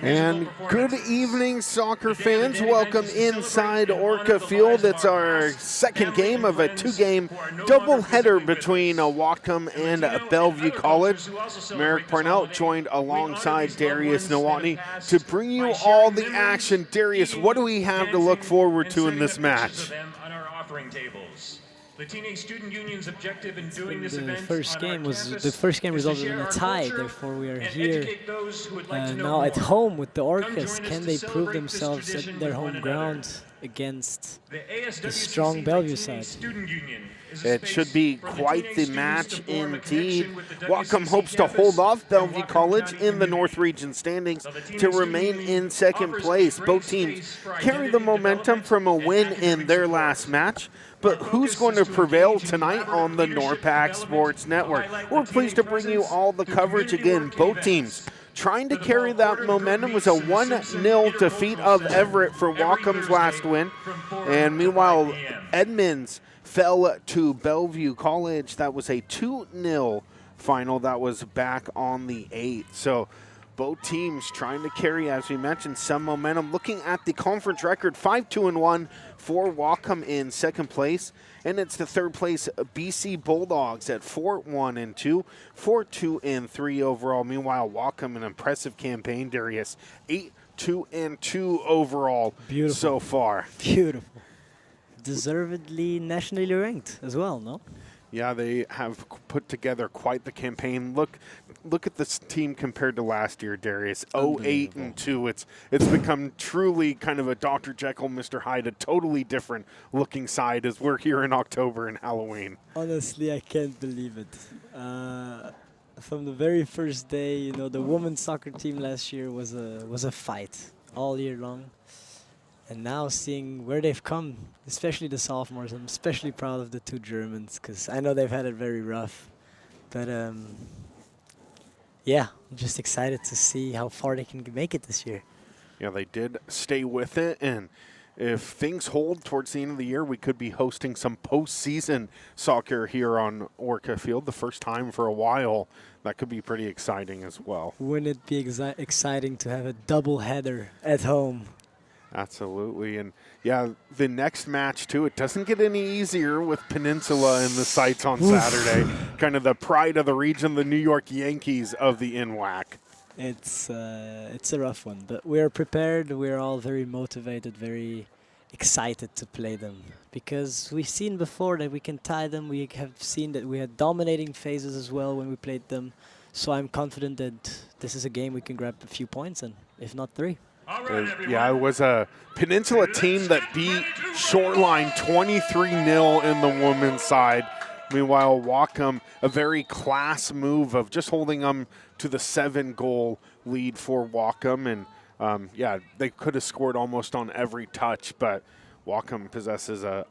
And good evening, soccer fans. Welcome inside Orca Field. It's our second game of a two-game doubleheader between Whatcom and Bellevue College. Merrick Parnell joined alongside Darius Nawatney to bring you all the action. Darius, what do we have to look forward to in this match? The Teenage Student Union's objective in doing this event the first game resulted in a tie. Therefore, we are here now at home with the Orcas. Can they prove themselves at their home ground against the strong Bellevue side? It should be quite the match indeed. Whatcom hopes to hold off Bellevue College in the North Region standings to remain in second place. Both teams carry the momentum from a win in their last match. But who's going to prevail tonight on the NWAC Sports Network? We're pleased to bring you all the coverage again. Both teams trying to carry that momentum. Was a 1-0 defeat of Everett for Whatcom's last win. And meanwhile, Edmonds fell to Bellevue College. That was a 2-0 final. That was back on the 8th. So both teams trying to carry, as we mentioned, some momentum. Looking at the conference record, 5-2-1 for Whatcom in second place. And it's the third place BC Bulldogs at 4-1-2, 4-2-3 overall. Meanwhile, Whatcom, an impressive campaign, Darius, 8-2-2 overall so far. Beautiful. Deservedly nationally ranked as well, no? Yeah, they have put together quite the campaign. Look at this team compared to last year, Darius. 0-8-2. It's become truly kind of a Dr. Jekyll, Mr. Hyde, a totally different looking side as we're here in October and Halloween. Honestly, I can't believe it. From the very first day, you know, the women's soccer team last year was a fight all year long. And now seeing where they've come, especially the sophomores, I'm especially proud of the two Germans because I know they've had it very rough. But yeah, I'm just excited to see how far they can make it this year. Yeah, they did stay with it. And if things hold towards the end of the year, we could be hosting some postseason soccer here on Orca Field, the first time for a while. That could be pretty exciting as well. Wouldn't it be exciting to have a double header at home? Absolutely. And yeah, the next match too, it doesn't get any easier with Peninsula in the sights on Saturday. Kind of the pride of the region, the New York Yankees of the NWAC. It's a rough one, but we're prepared. We're all very motivated, very excited to play them because we've seen before that we can tie them. We have seen that we had dominating phases as well when we played them. So I'm confident that this is a game we can grab a few points and if not 3. Yeah, it was a Peninsula team that beat Shoreline 23-0 in the women's side. Meanwhile, Whatcom, a very class move of just holding them to the 7-goal lead for Whatcom. And yeah, they could have scored almost on every touch, but Whatcom possesses a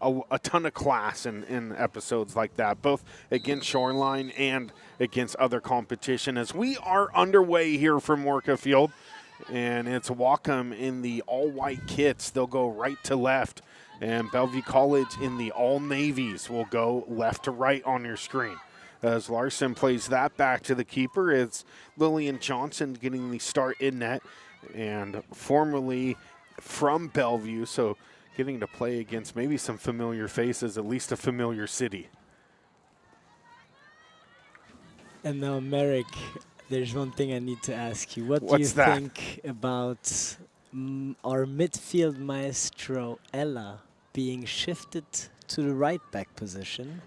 ton of class in episodes like that, both against Shoreline and against other competition. As we are underway here from Orca Field, and it's Whatcom in the all-white kits. They'll go right to left. And Bellevue College in the all-navies will go left to right on your screen. As Larson plays that back to the keeper, it's Lillian Johnson getting the start in net. And formerly from Bellevue, so getting to play against maybe some familiar faces, at least a familiar city. And now Merrick, there's one thing I need to ask you. What do you think about our midfield maestro, Ella, being shifted to the right back position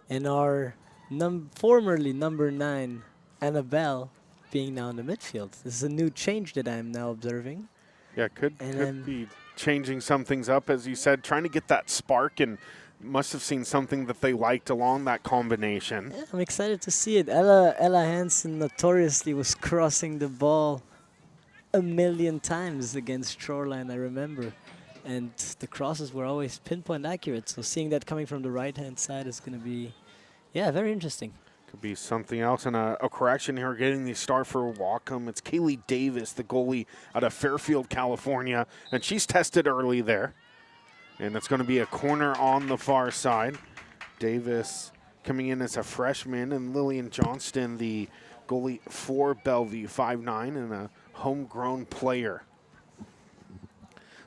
and our formerly number 9, Annabelle, being now in the midfield? This is a new change that I'm now observing. Yeah, could be changing some things up, as you said, trying to get that spark, and must have seen something that they liked along that combination. Yeah, I'm excited to see it. Ella Hansen notoriously was crossing the ball a million times against Shoreline, I remember. And the crosses were always pinpoint accurate. So seeing that coming from the right-hand side is going to be, yeah, very interesting. Could be something else. And a correction here, getting the start for Whatcom. It's Kaylee Davis, the goalie out of Fairfield, California. And she's tested early there. And it's going to be a corner on the far side. Davis coming in as a freshman, and Lillian Johnston, the goalie for Bellevue, 5'9", and a homegrown player.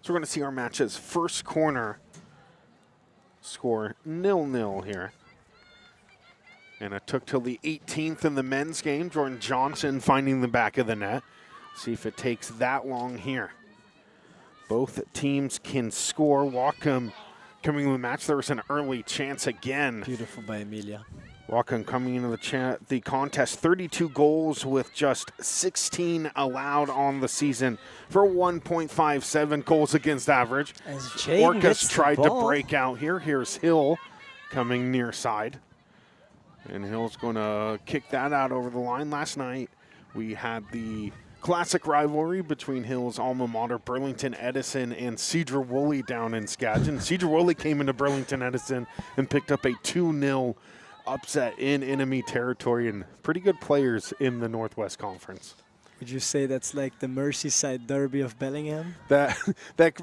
So we're going to see our matches. First corner score 0-0 here. And it took till the 18th in the men's game. Jordan Johnson finding the back of the net. See if it takes that long here. Both teams can score. Whatcom coming into the match. There was an early chance again. Beautiful by Emilia. Whatcom coming into the contest, 32 goals with just 16 allowed on the season for 1.57 goals against average. Orcas tried to break out here. Here's Hill coming near side. And Hill's going to kick that out over the line. Last night we had the classic rivalry between Hill's alma mater, Burlington Edison, and Cedar Woolley down in Skagit. Cedar Woolley came into Burlington Edison and picked up a 2-0 upset in enemy territory, and pretty good players in the Northwest Conference. Would you say that's like the Merseyside Derby of Bellingham? That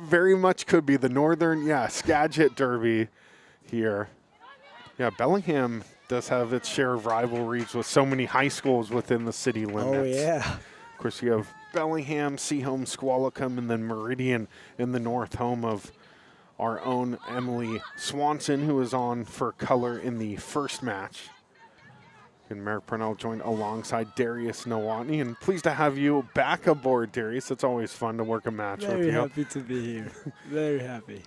very much could be the Northern, Skagit Derby here. Yeah, Bellingham does have its share of rivalries with so many high schools within the city limits. Oh, yeah. Of course, you have Bellingham, Seahome, Squalicum, and then Meridian in the north, home of our own Emily Swanson, who was on for color in the first match. And Merrick Purnell joined alongside Darius Nowotny. And pleased to have you back aboard, Darius. It's always fun to work a match with you. Very happy to be here. Very happy.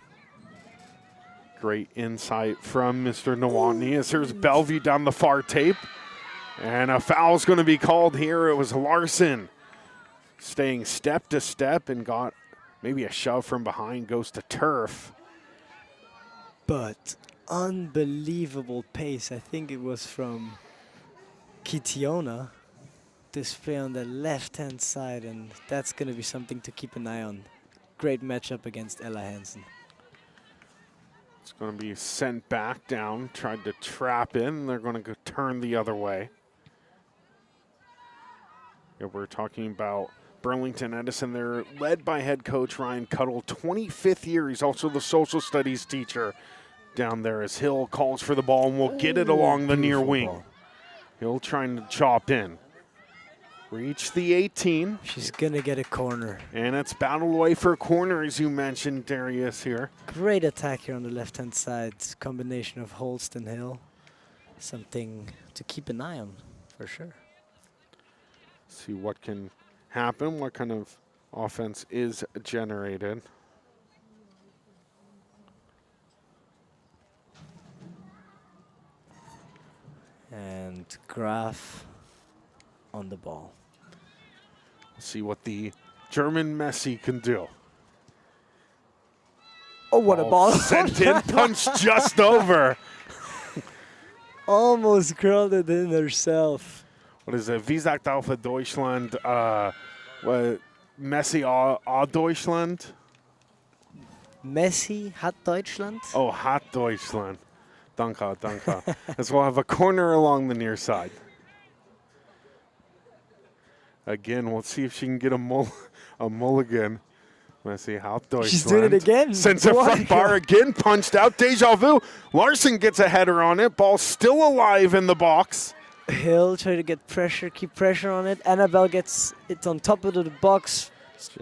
Great insight from Mr. Nowotny. As here's Bellevue down the far tape. And a foul's going to be called here. It was Larson staying step to step and got maybe a shove from behind, goes to turf. But unbelievable pace. I think it was from Kitiona. Display on the left-hand side, and that's going to be something to keep an eye on. Great matchup against Ella Hansen. It's going to be sent back down, tried to trap in. They're going to go turn the other way. Yeah, we're talking about Burlington Edison. They're led by head coach Ryan Cuddle, 25th year. He's also the social studies teacher down there as Hill calls for the ball and will get it along the near wing. Ball. Hill trying to chop in. Reach the 18. She's going to get a corner. And it's battled away for a corner, as you mentioned, Darius, here. Great attack here on the left-hand side. Combination of Holst and Hill. Something to keep an eye on, for sure. See what can happen, what kind of offense is generated. And Graf on the ball. See what the German Messi can do. Oh, what a ball. Sent in, punched just over. Almost curled it in herself. What is it? Wie sagt auf Deutschland? What, Messi a Deutschland? Messi hat Deutschland? Oh, hat Deutschland. Danke, danke. As we'll have a corner along the near side. Again, we'll see if she can get a mulligan. Let's see how Deutschland. She's doing it again. Sends a front bar again, punched out. Deja vu. Larson gets a header on it. Ball still alive in the box. Hill try to get pressure, keep pressure on it. Annabelle gets it on top of the box.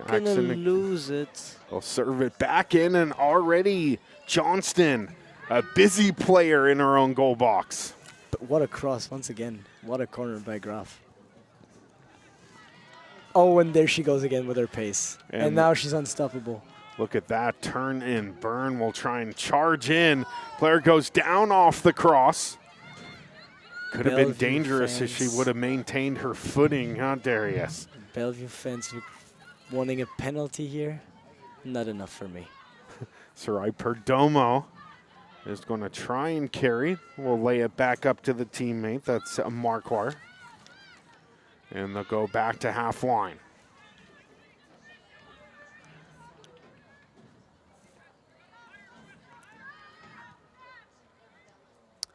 Gonna lose it. They'll serve it back in, and already Johnston, a busy player in her own goal box. But what a cross once again. What a corner by Graf. Oh, and there she goes again with her pace. And now she's unstoppable. Look at that. Turn and burn will try and charge in. Player goes down off the cross. Could have been dangerous if she would have maintained her footing, huh, Darius? Bellevue fans wanting a penalty here. Not enough for me. Sarai Perdomo is going to try and carry. We'll lay it back up to the teammate. That's Marquardt. And they'll go back to half line.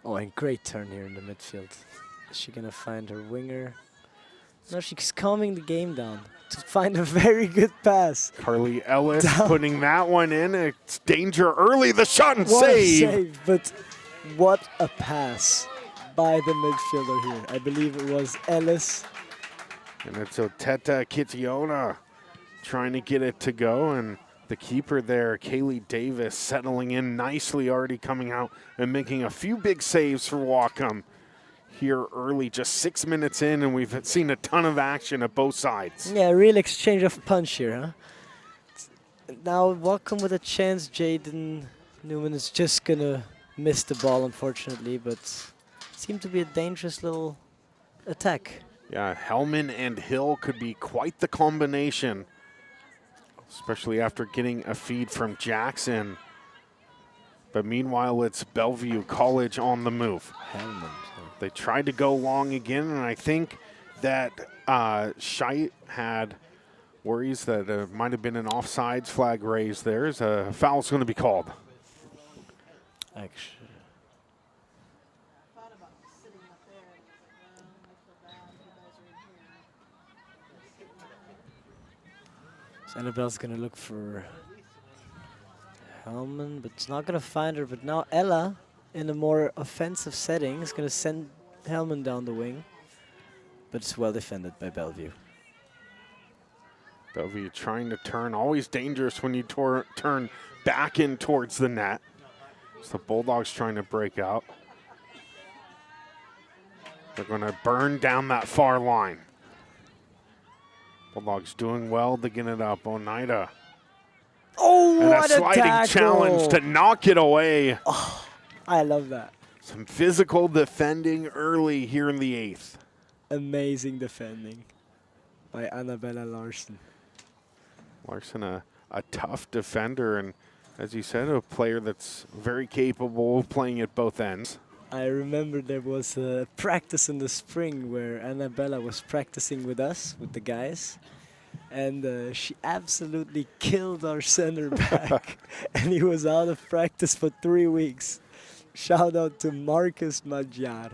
Oh, and great turn here in the midfield. Is she going to find her winger? No, she's calming the game down to find a very good pass. Carly Ellis putting that one in. It's danger early. The shot and what save. A save. But what a pass by the midfielder here. I believe it was Ellis. And it's Oteta Kitiona trying to get it to go, and the keeper there, Kaylee Davis, settling in nicely, already coming out and making a few big saves for Whatcom here early, just 6 minutes in, and we've seen a ton of action at both sides. Yeah, real exchange of punch here, huh? Now Whatcom with a chance. Jaden Newman is just gonna miss the ball, unfortunately, but seemed to be a dangerous little attack. Yeah, Hellman and Hill could be quite the combination, especially after getting a feed from Jackson. But meanwhile, it's Bellevue College on the move. Hellman. They tried to go long again, and I think that Scheidt had worries that there might have been an offsides flag raised there. As a foul's going to be called. Actually. So Annabelle's going to look for Hellman, but it's not going to find her. But now Ella, in a more offensive setting, is going to send Hellman down the wing. But it's well defended by Bellevue. Bellevue trying to turn, always dangerous when you turn back in towards the net. So the Bulldogs trying to break out. They're going to burn down that far line. Bulldogs doing well to get it up. Oneida. Oh, and what a sliding tackle. challenge to knock it away. Oh, I love that. Some physical defending early here in the 8th. Amazing defending by Annabella Larson. Larson, a tough defender, and as you said, a player that's very capable of playing at both ends. I remember there was a practice in the spring where Annabella was practicing with us, with the guys, and she absolutely killed our center back, and he was out of practice for 3 weeks. Shout out to Marcus Magyar.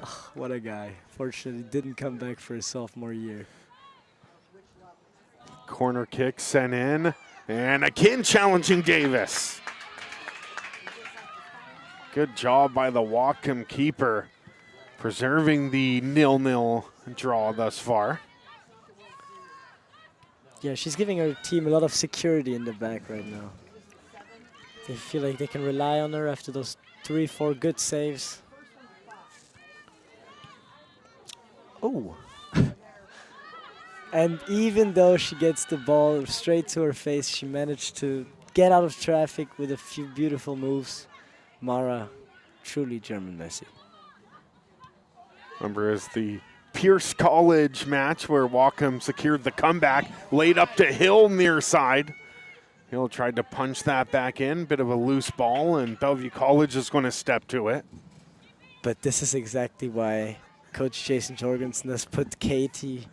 Oh, what a guy. Fortunately, didn't come back for his sophomore year. Corner kick sent in, and again challenging Davis. Good job by the Whatcom keeper, preserving the 0-0 draw thus far. Yeah, she's giving her team a lot of security in the back right now. They feel like they can rely on her after those 3-4 good saves. Oh. And even though she gets the ball straight to her face, she managed to get out of traffic with a few beautiful moves. Mara, truly German Messi. Remember, as the Pierce College match where Whatcom secured the comeback, laid up to Hill near side. Hill tried to punch that back in, bit of a loose ball, and Bellevue College is going to step to it. But this is exactly why Coach Jason Jorgensen has put Katie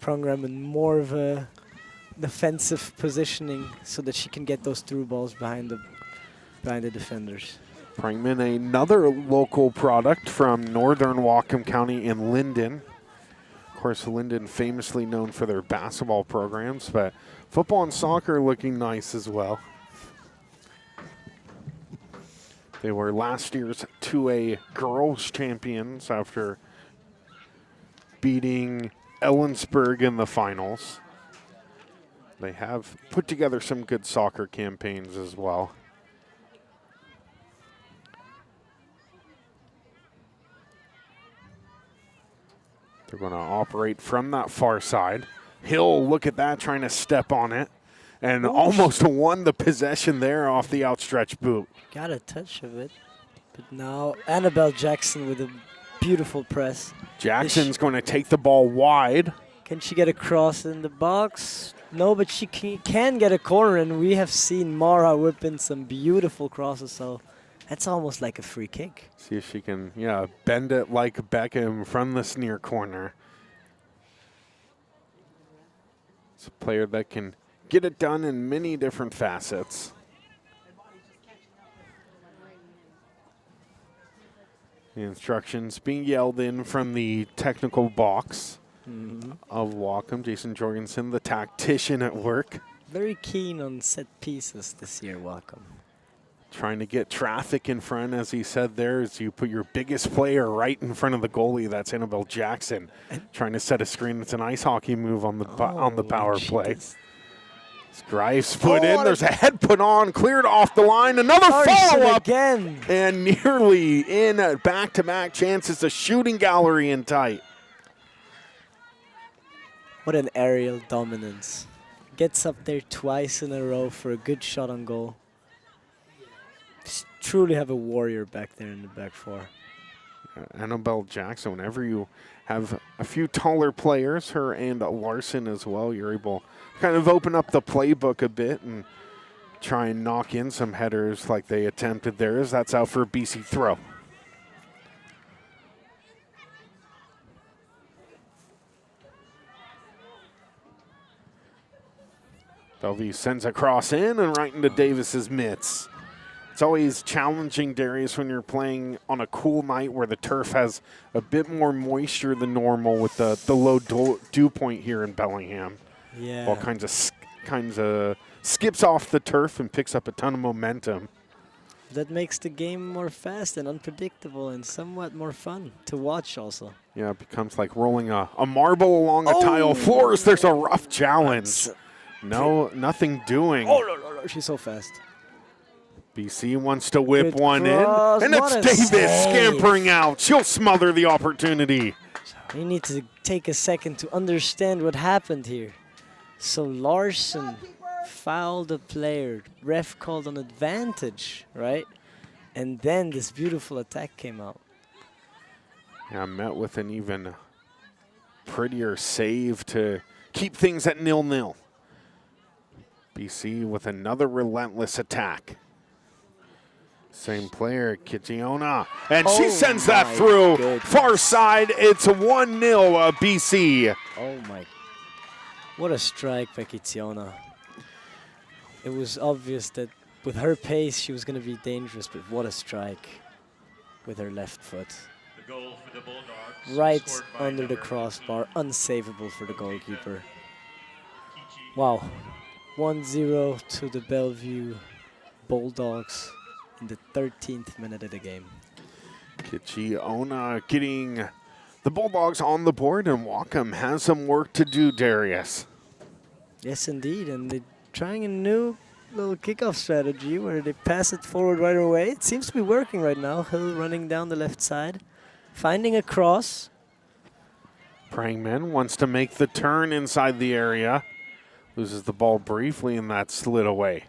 Prongram in more of a defensive positioning so that she can get those through balls behind the defenders. Prangman, another local product from northern Whatcom County in Linden. Of course, Linden famously known for their basketball programs, but football and soccer looking nice as well. They were last year's 2A girls champions after beating Ellensburg in the finals. They have put together some good soccer campaigns as well. They're going to operate from that far side. Hill, look at that, trying to step on it. And almost won the possession there off the outstretched boot. Got a touch of it. But now Annabelle Jackson with a beautiful press. Jackson's going to take the ball wide. Can she get a cross in the box? No, but she can get a corner, and we have seen Mara whip in some beautiful crosses, so that's almost like a free kick. See if she can, bend it like Beckham from this near corner. It's a player that can get it done in many different facets. The instructions being yelled in from the technical box of Whatcom. Jason Jorgensen, the tactician at work. Very keen on set pieces this year, Whatcom. Trying to get traffic in front, as he said there, as you put your biggest player right in front of the goalie. That's Annabelle Jackson, trying to set a screen. It's an ice hockey move on the power play. Grives put in. There's a head put on, cleared off the line. Another follow-up again, and nearly in back-to-back chances. A shooting gallery in tight. What an aerial dominance! Gets up there twice in a row for a good shot on goal. Truly have a warrior back there in the back four. Annabelle Jackson, whenever you have a few taller players, her and Larson as well, you're able to kind of open up the playbook a bit and try and knock in some headers like they attempted there. As that's out for a BC throw. Bellevue sends a cross in and right into Davis's mitts. It's always challenging, Darius, when you're playing on a cool night where the turf has a bit more moisture than normal with the low dew point here in Bellingham. Yeah. Ball kinds of skips off the turf and picks up a ton of momentum. That makes the game more fast and unpredictable and somewhat more fun to watch also. Yeah, it becomes like rolling a marble along a tile floors. There's a rough challenge. No, nothing doing. Oh, she's so fast. BC wants to whip Good one cross. in, and it's Davis Save. scampering out. She'll smother the opportunity. You need to take a second to understand what happened here. So Larson fouled a player. Ref called an advantage, right? And then this beautiful attack came out. Yeah, met with an even prettier save to keep things at 0-0. BC with another relentless attack. Same player, Kitiona, and she sends that through. Goodness. Far side, it's 1-0 BC. Oh my, what a strike by Kitiona. It was obvious that with her pace she was going to be dangerous, but what a strike with her left foot. The goal for the Bulldogs. Right under the crossbar, unsavable for the goalkeeper. Wow, 1-0 to the Bellevue Bulldogs in the 13th minute of the game. Kitiona getting the Bulldogs on the board, and Whatcom has some work to do, Darius. Yes, indeed, and they're trying a new little kickoff strategy where they pass it forward right away. It seems to be working right now. Hill running down the left side, finding a cross. Prangman wants to make the turn inside the area. Loses the ball briefly, and that slid away.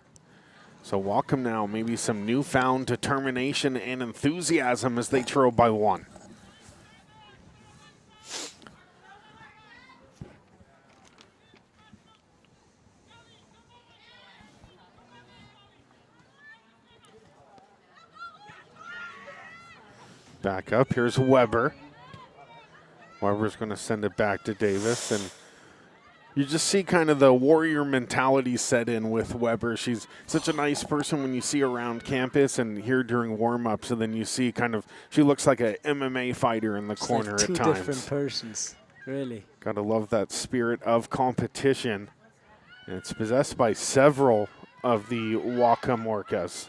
So Whatcom now, maybe some newfound determination and enthusiasm as they trail by 1. Back up, here's Weber. Weber's going to send it back to Davis, and you just see kind of the warrior mentality set in with Weber. She's such a nice person when you see her around campus and here during warm-ups, and then you see kind of, she looks like a MMA fighter in the corner like at times. two different persons, really. Gotta love that spirit of competition. And it's possessed by several of the Whatcom Orcas.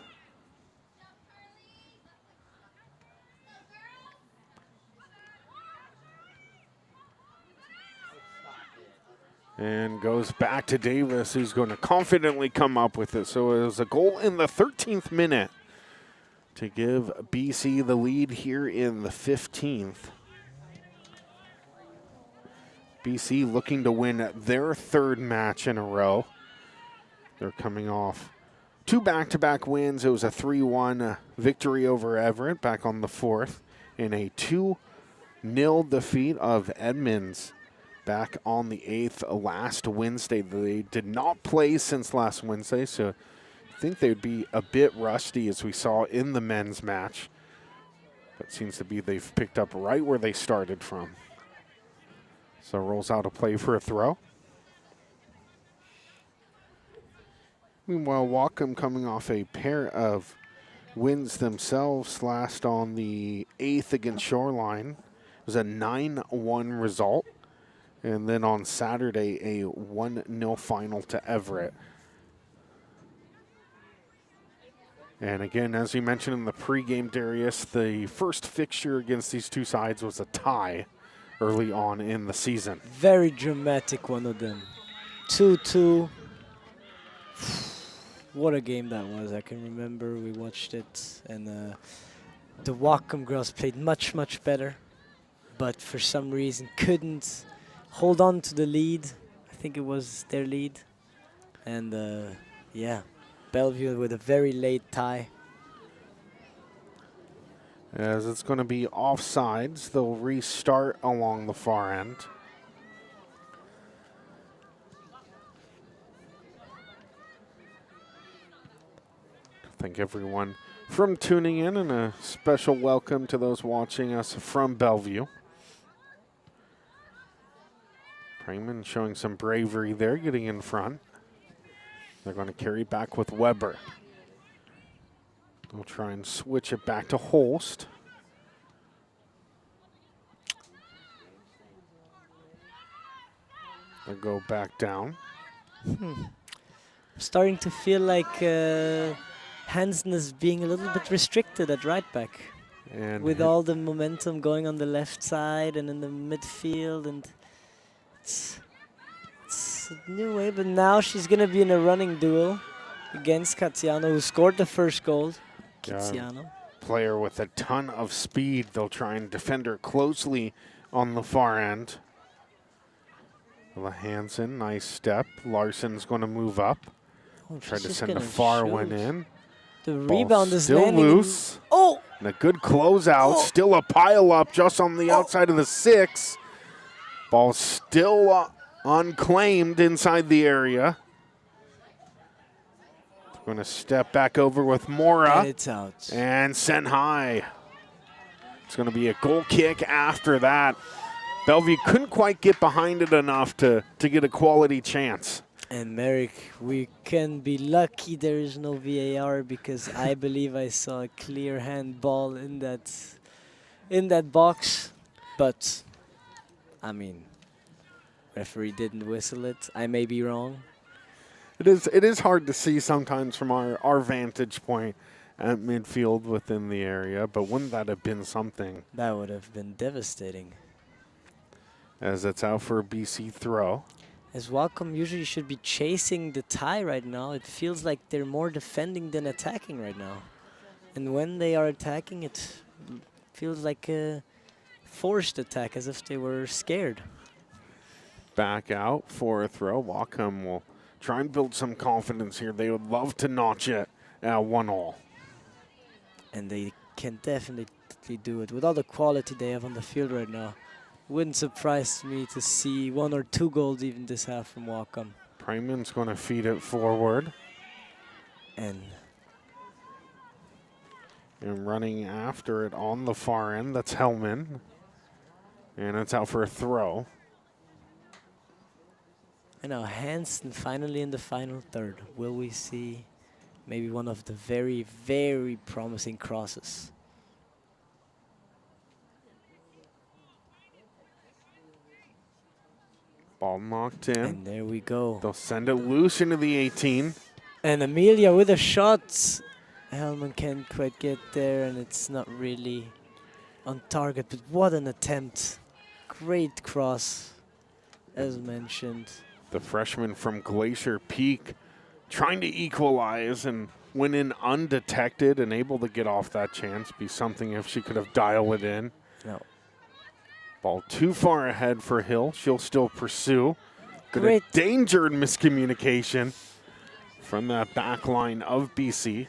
And goes back to Davis, who's going to confidently come up with it. So it was a goal in the 13th minute to give BC the lead here in the 15th. BC looking to win their third match in a row. They're coming off 2 back-to-back wins. It was a 3-1 victory over Everett back on the 4th, and a 2-0 defeat of Edmonds back on the 8th last Wednesday. They did not play since last Wednesday, so I think they'd be a bit rusty as we saw in the men's match. But seems to be they've picked up right where they started from. So rolls out a play for a throw. Meanwhile, Whatcom coming off a pair of wins themselves. Last on the 8th against Shoreline. It was a 9-1 result. And then on Saturday, a 1-0 final to Everett. And again, as you mentioned in the pregame, Darius, the first fixture against these two sides was a tie early on in the season. Very dramatic, one of them. 2-2. What a game that was. I can remember we watched it, and the Whatcom girls played much, much better, but for some reason couldn't hold on to the lead. I think it was their lead. And yeah, Bellevue with a very late tie. As it's going to be offsides, they'll restart along the far end. Thank everyone from tuning in, and a special welcome to those watching us from Bellevue. Prangman showing some bravery there, getting in front. They're going to carry back with Weber. They'll try and switch it back to Holst. They'll go back down. Starting to feel like Hansen is being a little bit restricted at right back. And with all the momentum going on the left side and in the midfield, and it's a new way, but now she's going to be in a running duel against Catiano, who scored the first goal. Catiano. Player with a ton of speed. They'll try and defend her closely on the far end. Hansen, nice step. Larson's going to move up. Oh, try to send a far one in. The rebound is still landing loose. Oh! And a good closeout. Oh! Still a pile up just on the outside of the 6. Ball still unclaimed inside the area. Going to step back over with Mora. And it's out. And sent high. It's going to be a goal kick after that. Bellevue couldn't quite get behind it enough to get a quality chance. And Merrick, we can be lucky there is no VAR, because I believe I saw a clear handball in that box. But, I mean, referee didn't whistle it. I may be wrong. It is hard to see sometimes from our vantage point at midfield within the area, but wouldn't that have been something? That would have been devastating. As it's out for a BC throw. As Whatcom usually should be chasing the tie right now, it feels like they're more defending than attacking right now. And when they are attacking, it feels like a forced attack, as if they were scared. Back out for a throw. Whatcom will try and build some confidence here. They would love to notch it at 1-1. And they can definitely do it with all the quality they have on the field right now. Wouldn't surprise me to see 1 or 2 goals even this half from Whatcom. Prangman's going to feed it forward. And running after it on the far end, that's Hellman. And it's out for a throw. And now Hansen finally in the final third. Will we see maybe one of the very, very promising crosses? Ball knocked in. And there we go. They'll send it loose into the 18. And Amelia with a shot. Hellman can't quite get there, and it's not really on target, but what an attempt. Great cross, as mentioned. The freshman from Glacier Peak trying to equalize and went in undetected and able to get off that chance. Be something if she could have dialed it in. No. Ball too far ahead for Hill. She'll still pursue. Great. A danger and miscommunication from that back line of BC.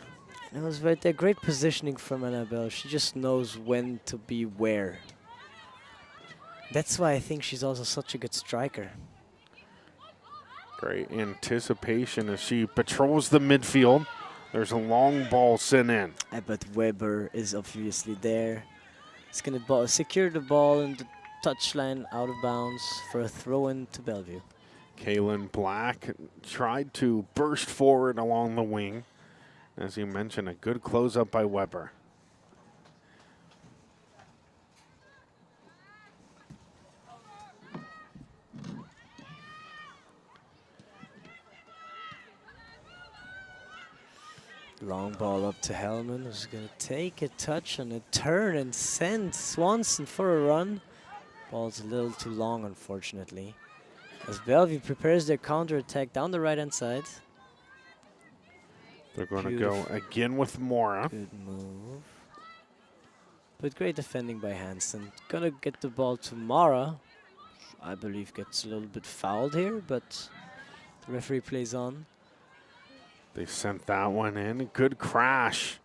It was right there. Great positioning from Annabelle. She just knows when to be where. That's why I think she's also such a good striker. Great anticipation as she patrols the midfield. There's a long ball sent in. But Weber is obviously there. He's going to secure the ball in the touchline out of bounds for a throw-in to Bellevue. Kaylin Black tried to burst forward along the wing. As you mentioned, a good close-up by Weber. Long ball up to Hellman, who's going to take a touch on a turn and send Swanson for a run. Ball's a little too long, unfortunately. As Bellevue prepares their counterattack down the right-hand side. They're going to go again with Mora. Good move. But great defending by Hansen. Gonna get the ball to Mara. I believe gets a little bit fouled here, but the referee plays on. They sent that one in. Good crash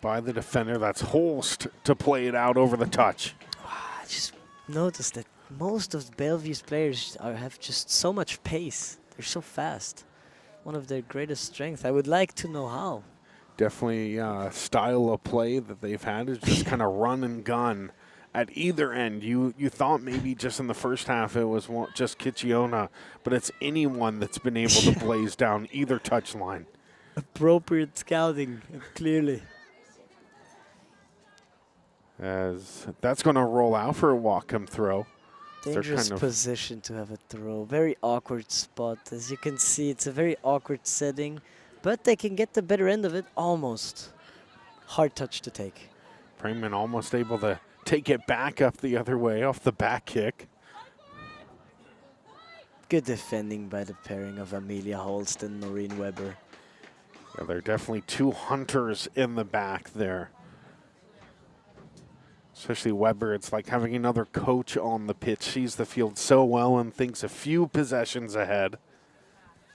by the defender. That's Holst to play it out over the touch. I just noticed that most of Bellevue's players have just so much pace. They're so fast. One of their greatest strengths. I would like to know how. Definitely style of play that they've had is just kind of run and gun at either end. You thought maybe just in the first half it was just Kitchiona, but it's anyone that's been able to blaze down either touch line. Appropriate scouting, clearly. As that's going to roll out for a Whatcom throw. Dangerous position to have a throw. Very awkward spot. As you can see, it's a very awkward setting, but they can get the better end of it almost. Hard touch to take. Freeman almost able to take it back up the other way off the back kick. Good defending by the pairing of Amelia Holst and Noreen Weber. Yeah, there are definitely two hunters in the back there. Especially Weber, it's like having another coach on the pitch. Sees the field so well and thinks a few possessions ahead.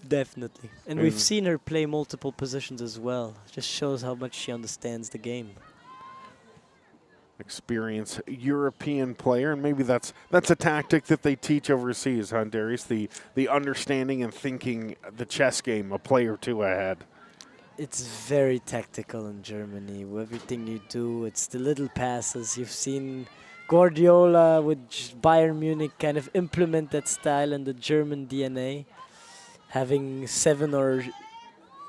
Definitely. And we've seen her play multiple positions as well. Just shows how much she understands the game. Experienced European player, and maybe that's a tactic that they teach overseas, huh, Darius? The understanding and thinking the chess game a play or two ahead. It's very tactical in Germany. Everything you do, it's the little passes. You've seen Guardiola with Bayern Munich kind of implement that style in the German DNA. Having 7 or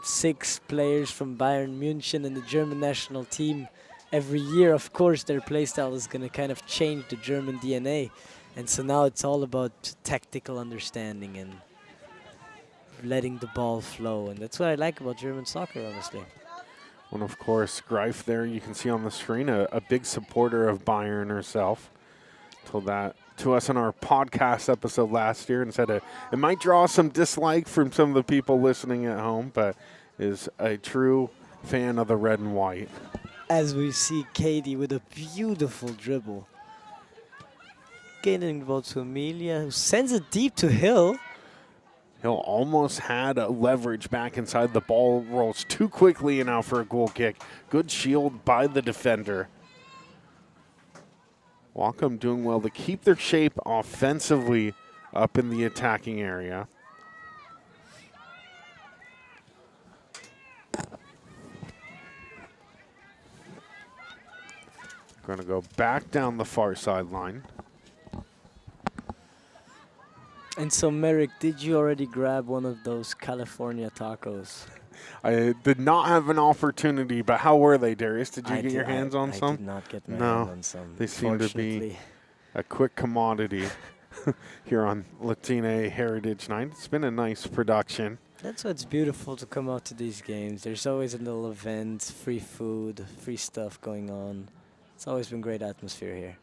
6 players from Bayern Munich in the German national team every year, of course, their playstyle is going to kind of change the German DNA. And so now it's all about tactical understanding and letting the ball flow. And that's what I like about German soccer, honestly. And of course, Greif there, you can see on the screen, a big supporter of Bayern herself. Told that to us in our podcast episode last year and said it might draw some dislike from some of the people listening at home, but is a true fan of the red and white. As we see Katie with a beautiful dribble. Getting the ball to Amelia, who sends it deep to Hill. Hill almost had a leverage back inside. The ball rolls too quickly and out for a goal kick. Good shield by the defender. Whatcom doing well to keep their shape offensively up in the attacking area. Going to go back down the far sideline. And so, Merrick, did you already grab one of those California tacos? I did not have an opportunity, but how were they, Darius? Did you get your hands on some? I did not get my hands on some. They seem to be a quick commodity here on Latina Heritage Night. It's been a nice production. That's what's beautiful to come out to these games. There's always a little event, free food, free stuff going on. It's always been great atmosphere here.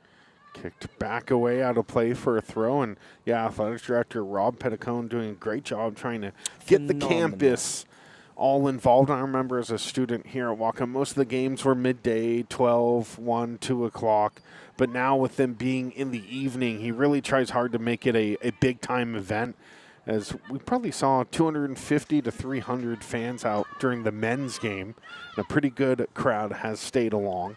Kicked back away out of play for a throw. And, yeah, Athletics Director Rob Petticone doing a great job trying to get the campus all involved. I remember as a student here at Whatcom, most of the games were midday, 12, 1, 2 o'clock. But now with them being in the evening, he really tries hard to make it a big-time event. As we probably saw 250 to 300 fans out during the men's game. And a pretty good crowd has stayed along.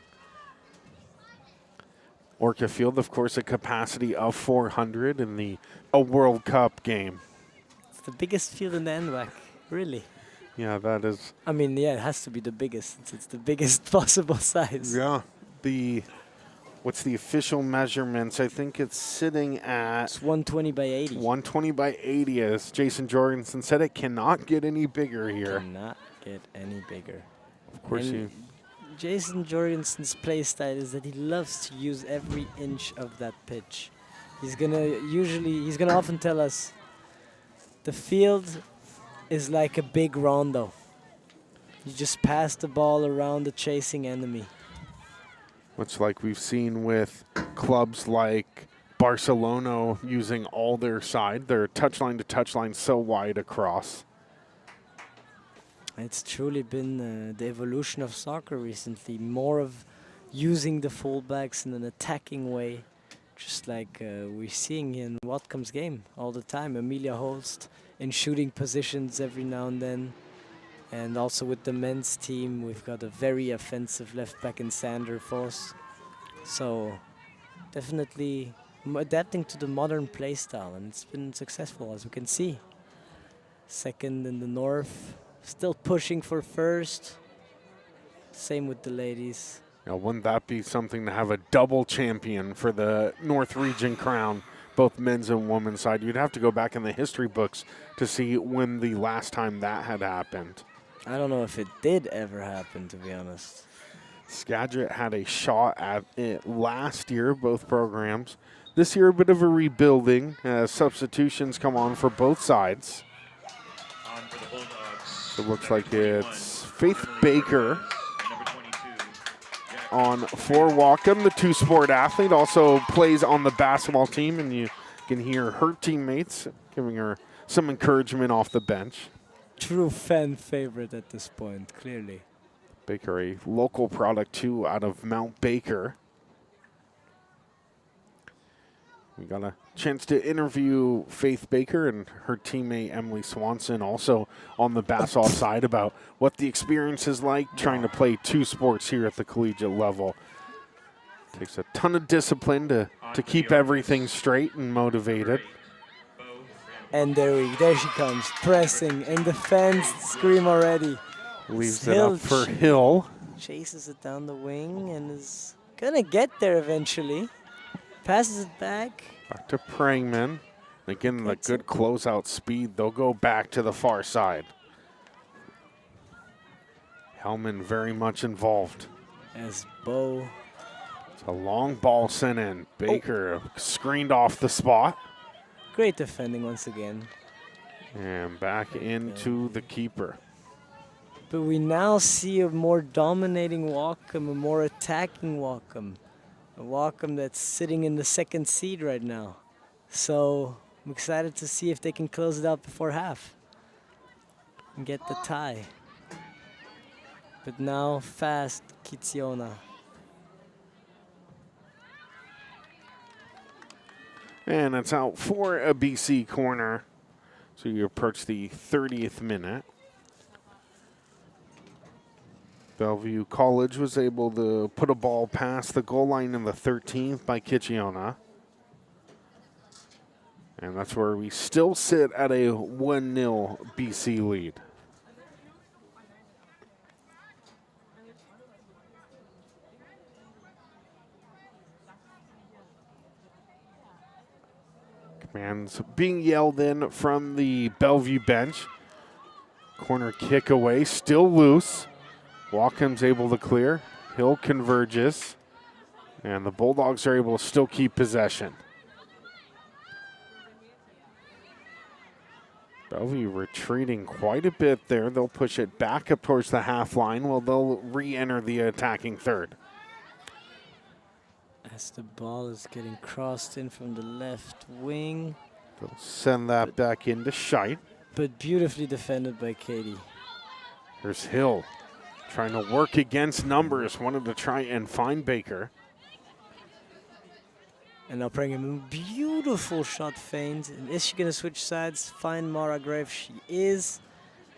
Orca Field, of course, a capacity of 400 in a World Cup game. It's the biggest field in the NWAC, really. Yeah, that is. I mean, yeah, it has to be the biggest, since it's the biggest possible size. Yeah. What's the official measurements? I think it's sitting at... It's 120 by 80. 120 by 80, as Jason Jorgensen said. It cannot get any bigger here. Cannot get any bigger. Of course, Jason Jorgensen's play style is that he loves to use every inch of that pitch. He's gonna often tell us the field is like a big rondo. You just pass the ball around the chasing enemy. Much like we've seen with clubs like Barcelona using all their side. Their touchline to touchline so wide across. It's truly been the evolution of soccer recently. More of using the fullbacks in an attacking way. Just like we're seeing in Whatcom's game all the time. Emilia Holst in shooting positions every now and then. And also with the men's team, we've got a very offensive left back in Sander Voss. So definitely adapting to the modern play style, and it's been successful, as we can see. Second in the north, still pushing for first. Same with the ladies. Now, wouldn't that be something to have a double champion for the North Region crown, both men's and women's side? You'd have to go back in the history books to see when the last time that had happened. I don't know if it did ever happen, to be honest. Skagit had a shot at it last year, both programs. This year, a bit of a rebuilding as substitutions come on for both sides. On for the Bulldogs. It looks like it's Faith Baker Number 22. on for Whatcom, the two-sport athlete, also plays on the basketball team, and you can hear her teammates giving her some encouragement off the bench. True fan favorite at this point, clearly. Baker, a local product too, out of Mount Baker. We got a chance to interview Faith Baker and her teammate Emily Swanson, also on the Bassoff side, about what the experience is like trying to play two sports here at the collegiate level. Takes a ton of discipline to keep everything straight and motivated. And there she comes, pressing, and the fans scream already. Leaves it up for Hill. Chases it down the wing and is gonna get there eventually. Passes it back. Back to Prangman. Again, the good closeout speed. They'll go back to the far side. Hellman very much involved. As Bo. It's a long ball sent in. Baker screened off the spot. Great defending once again. And back into the keeper. But we now see a more dominating Whatcom, a more attacking Whatcom. A Whatcom that's sitting in the second seed right now. So I'm excited to see if they can close it out before half and get the tie. But now fast, Kitziona. And it's out for a BC corner. So you approach the 30th minute. Bellevue College was able to put a ball past the goal line in the 13th by Kitziona. And that's where we still sit at a 1-0 BC lead. Commands being yelled in from the Bellevue bench. Corner kick away, still loose. Whatcom's able to clear. Hill converges. And the Bulldogs are able to still keep possession. Bellevue retreating quite a bit there. They'll push it back up towards the half line while they'll re-enter the attacking third. As the ball is getting crossed in from the left wing. They'll send that back into Scheidt. But beautifully defended by Katie. Here's Hill trying to work against numbers. Wanted to try and find Baker. And now Prangman, beautiful shot feint. And is she going to switch sides, find Mara Grave? She is.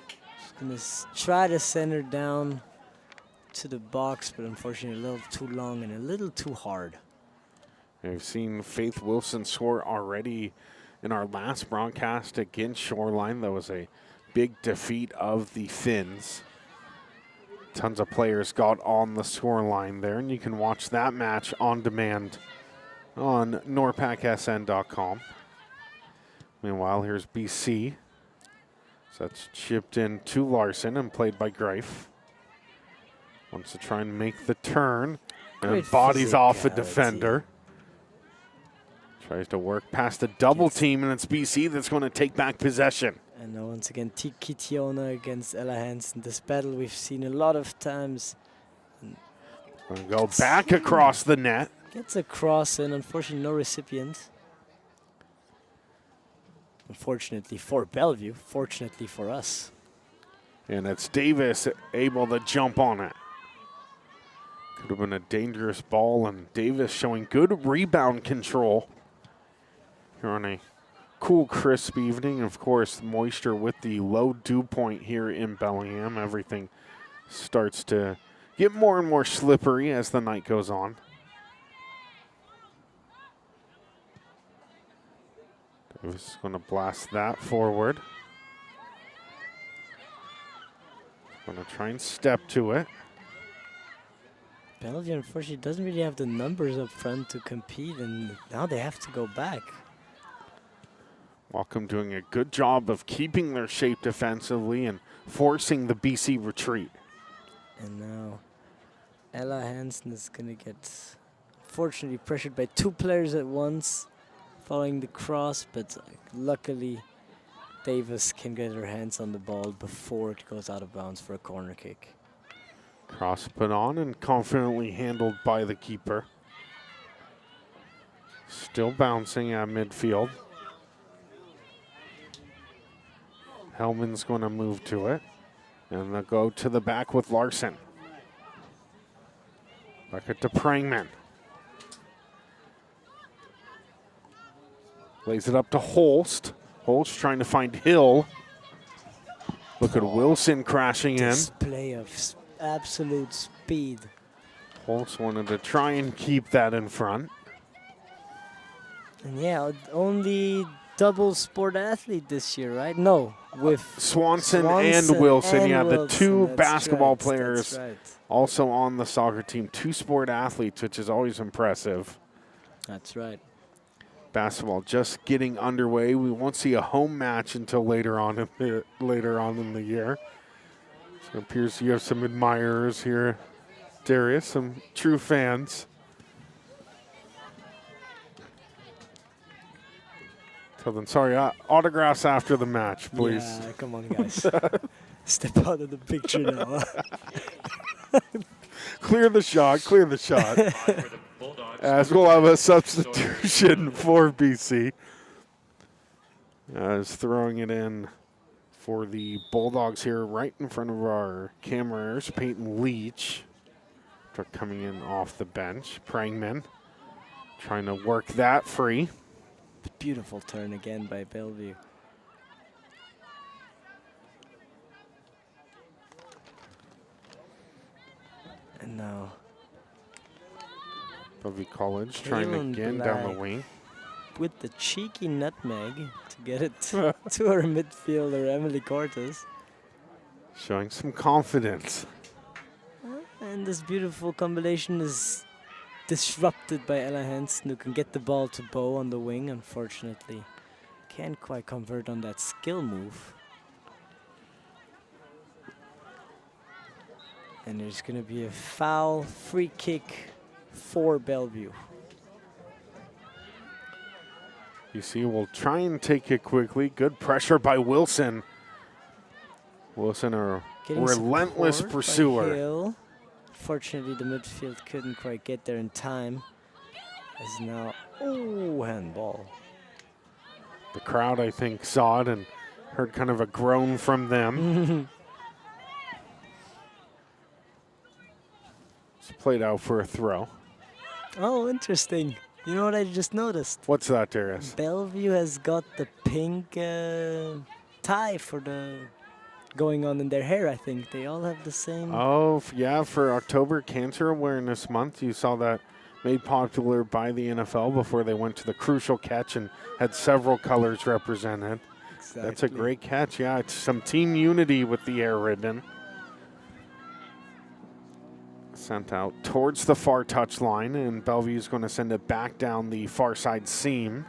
She's going to try to send her down to the box, but unfortunately a little too long and a little too hard. We've seen Faith Wilson score already in our last broadcast against Shoreline. That was a big defeat of the Finns. Tons of players got on the scoreline there, and you can watch that match on demand on norpacsn.com. Meanwhile, here's BC. So that's chipped in to Larson and played by Greif. Wants to try and make the turn. And bodies off a defender. Tries to work past a double team, and it's BC that's going to take back possession. And now once again, Kitiona against Ella Hansen. This battle we've seen a lot of times. Gonna go back across the net. Gets a cross and unfortunately no recipient. Unfortunately for Bellevue, fortunately for us. And it's Davis able to jump on it. Could have been a dangerous ball, and Davis showing good rebound control here on a cool, crisp evening. Of course, moisture with the low dew point here in Bellingham. Everything starts to get more and more slippery as the night goes on. Davis is going to blast that forward. Going to try and step to it. Bellevue, unfortunately, doesn't really have the numbers up front to compete, and now they have to go back. Whatcom doing a good job of keeping their shape defensively and forcing the BC retreat. And now Ella Hansen is going to get, unfortunately, pressured by two players at once following the cross, but luckily Davis can get her hands on the ball before it goes out of bounds for a corner kick. Cross put on and confidently handled by the keeper. Still bouncing at midfield. Hellman's going to move to it. And they'll go to the back with Larson. Back it to Prangman. Lays it up to Holst. Holst trying to find Hill. Look at Wilson crashing in. Display of absolute speed. Holst wanted to try and keep that in front. And yeah, only double sport athlete this year, right? No, with Swanson and Wilson. And yeah, Wilson, the two that's basketball right, players that's right. also on the soccer team. Two sport athletes, which is always impressive. That's right. Basketball just getting underway. We won't see a home match until later on in the year. So it appears you have some admirers here, Darius, some true fans. Tell them, sorry, autographs after the match, please. Yeah, come on, guys. Step out of the picture now. Clear the shot, clear the shot. As we'll have a substitution for BC. As throwing it in for the Bulldogs here right in front of our cameras. Peyton Leach coming in off the bench. Prangman trying to work that free. Beautiful turn again by Bellevue. And now Bellevue College trying again down the wing. With the cheeky nutmeg to get it to our midfielder, Emily Cortez. Showing some confidence. And this beautiful combination is disrupted by Ella Hansen, who can get the ball to Bo on the wing, unfortunately. Can't quite convert on that skill move. And there's going to be a foul free kick for Bellevue. BC will try and take it quickly. Good pressure by Wilson. Wilson, a relentless pursuer. Fortunately, the midfield couldn't quite get there in time. As now, oh, handball. The crowd, I think, saw it and heard kind of a groan from them. It's played out for a throw. Oh, interesting. You know what I just noticed? What's that, Darius? Bellevue has got the pink tie for the going on in their hair, I think. They all have the same. Oh, yeah, for October Cancer Awareness Month, you saw that made popular by the NFL before they went to the crucial catch and had several colors represented. Exactly. That's a great catch. Yeah, it's some team unity with the air ribbon. Sent out towards the far touchline, and Bellevue's going to send it back down the far side seam.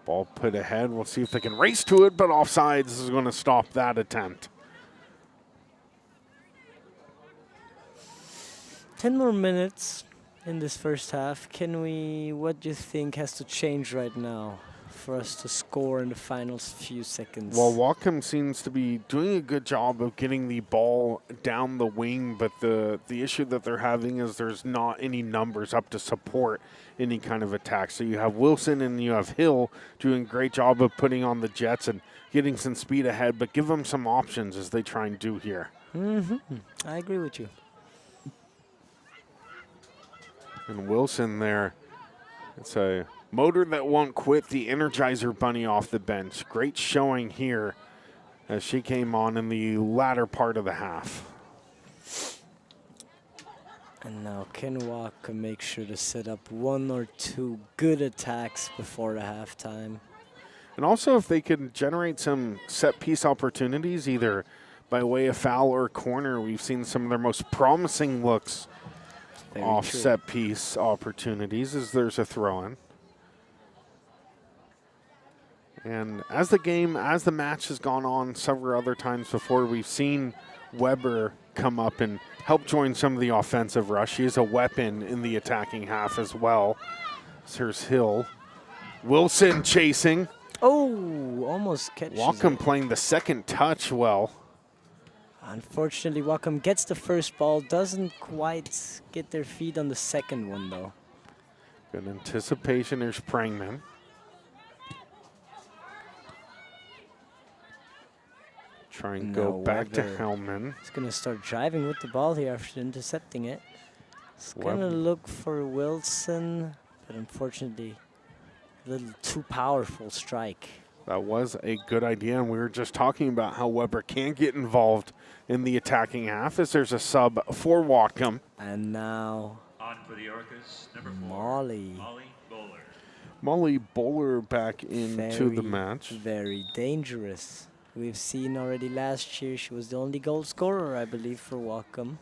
Ball put ahead. We'll see if they can race to it, but offsides is going to stop that attempt. 10 more minutes in this first half. What do you think has to change right now for us to score in the final few seconds? Well, Whatcom seems to be doing a good job of getting the ball down the wing, but the issue that they're having is there's not any numbers up to support any kind of attack. So you have Wilson and you have Hill doing a great job of putting on the Jets and getting some speed ahead, but give them some options as they try and do here. I agree with you. And Wilson there, it's a motor that won't quit, the Energizer Bunny off the bench. Great showing here as she came on in the latter part of the half. And now NWAC can make sure to set up 1 or 2 good attacks before the halftime. And also if they can generate some set-piece opportunities, either by way of foul or corner, we've seen some of their most promising looks off set-piece opportunities as there's a throw-in. And as the match has gone on several other times before, we've seen Weber come up and help join some of the offensive rush. She is a weapon in the attacking half as well. Here's Hill. Wilson chasing. Oh, almost catches Whatcom it. playing the second touch well. Unfortunately, Whatcom gets the first ball, doesn't quite get their feet on the second one, though. Good anticipation. There's Prangman. Try and go back to Hellman. He's going to start driving with the ball here after intercepting it. He's going to look for Wilson, but unfortunately, a little too powerful strike. That was a good idea, and we were just talking about how Weber can get involved in the attacking half as there's a sub for Whatcom. And now on for the Orcas, number 4, Molly Bowler. Molly Bowler back into the match. Very dangerous. We've seen already last year she was the only goal scorer, I believe, for Whatcom.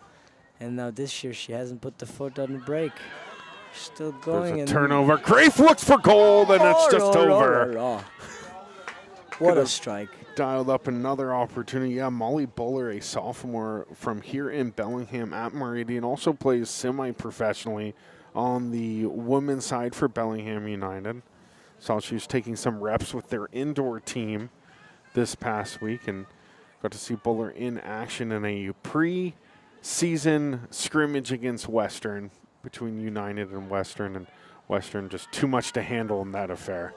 And now this year she hasn't put the foot on the brake. Still going. There's a turnover. Grafe looks for goal, and it's just over. What a strike. Dialed up another opportunity. Yeah, Molly Bowler, a sophomore from here in Bellingham at Meridian, also plays semi-professionally on the women's side for Bellingham United. Saw she was taking some reps with their indoor team this past week and got to see Bowler in action in a pre-season scrimmage against Western, between United and Western just too much to handle in that affair.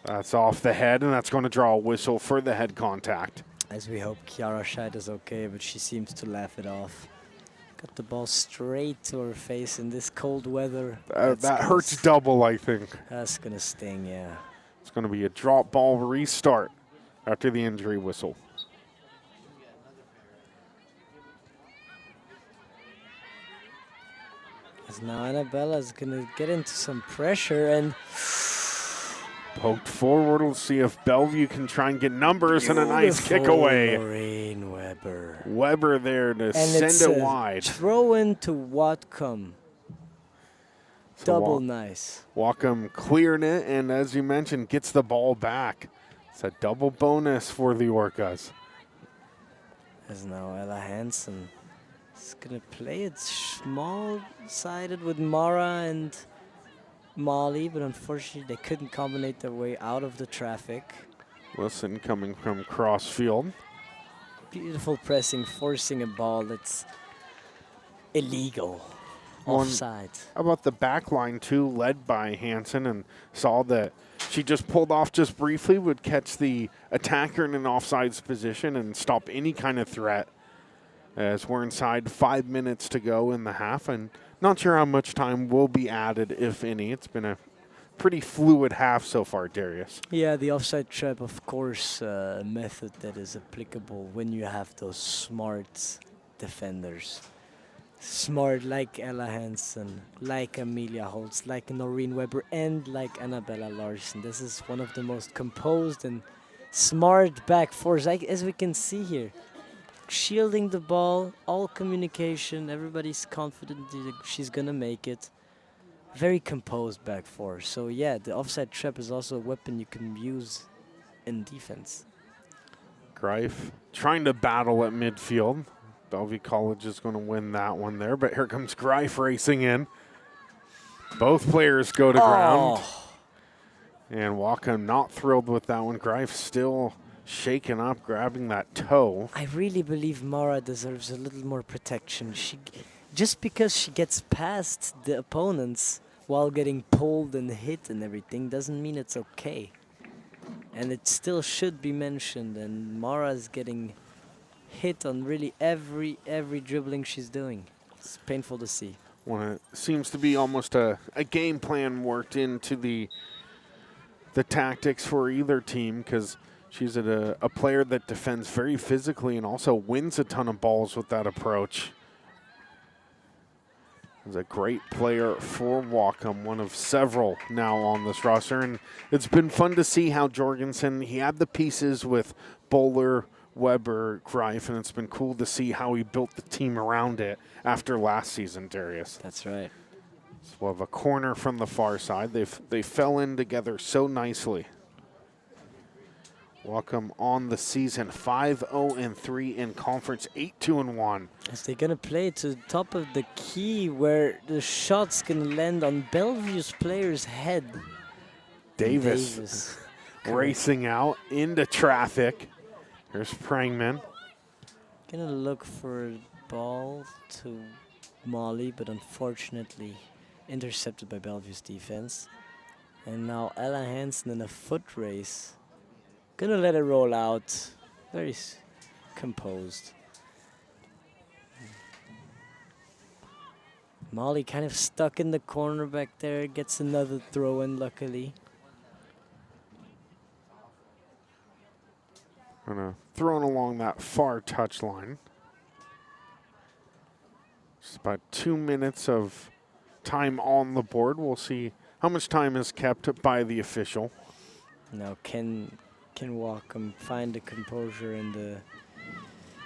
That's off the head, and that's going to draw a whistle for the head contact. As we hope Kiara Scheid is okay, but she seems to laugh it off. Got the ball straight to her face in this cold weather. That hurts double, I think. That's going to sting, yeah. It's going to be a drop ball restart after the injury whistle. As now Annabella's going to get into some pressure and poked forward. We'll see if Bellevue can try and get numbers and a nice kick away. Maureen Weber. Weber there to send it wide. Throw into Whatcom. So Double nice. Whatcom cleared it, and as you mentioned, gets the ball back. It's a double bonus for the Orcas. As now Ella Hansen is going to play it small-sided with Mara and Molly, but unfortunately they couldn't combine their way out of the traffic. Wilson coming from cross field. Beautiful pressing, forcing a ball that's illegal. Offside. How about the back line too, led by Hansen, and saw that she just pulled off just briefly, would catch the attacker in an offsides position and stop any kind of threat. As we're inside 5 minutes to go in the half, and not sure how much time will be added, if any. It's been a pretty fluid half so far, Darius. Yeah, the offside trap, of course, a method that is applicable when you have those smart defenders. Smart like Ella Hansen, like Amelia Holtz, like Noreen Weber, and like Annabella Larson. This is one of the most composed and smart back fours, as we can see here. Shielding the ball, all communication, everybody's confident that she's gonna make it. Very composed back four. So yeah, the offside trap is also a weapon you can use in defense. Greif trying to battle at midfield. Bellevue College is going to win that one there, but here comes Greif racing in. Both players go to ground. And Whatcom not thrilled with that one. Greif still shaking up, grabbing that toe. I really believe Mara deserves a little more protection. Just because she gets past the opponents while getting pulled and hit and everything doesn't mean it's okay. And it still should be mentioned, and Mara's getting hit on really every dribbling she's doing. It's painful to see. Well, it seems to be almost a game plan worked into the tactics for either team, because she's a player that defends very physically and also wins a ton of balls with that approach. Is a great player for Whatcom, one of several now on this roster. And it's been fun to see how Jorgensen, he had the pieces with Bowler, Weber, Greif, and it's been cool to see how he built the team around it after last season, Darius. That's right. So we'll have a corner from the far side. They fell in together so nicely. Whatcom on the season, 5-0-3 in conference, 8-2-1. As they're gonna play to the top of the key, where the shot's gonna land on Bellevue's player's head. Davis racing out into traffic. Here's Prangman. Gonna look for a ball to Molly, but unfortunately intercepted by Bellevue's defense. And now Ella Hansen in a foot race. Gonna let it roll out. Very composed. Molly kind of stuck in the corner back there. Gets another throw in, luckily. Thrown along that far touchline. Just about 2 minutes of time on the board. We'll see how much time is kept by the official. Now can Whatcom find the composure and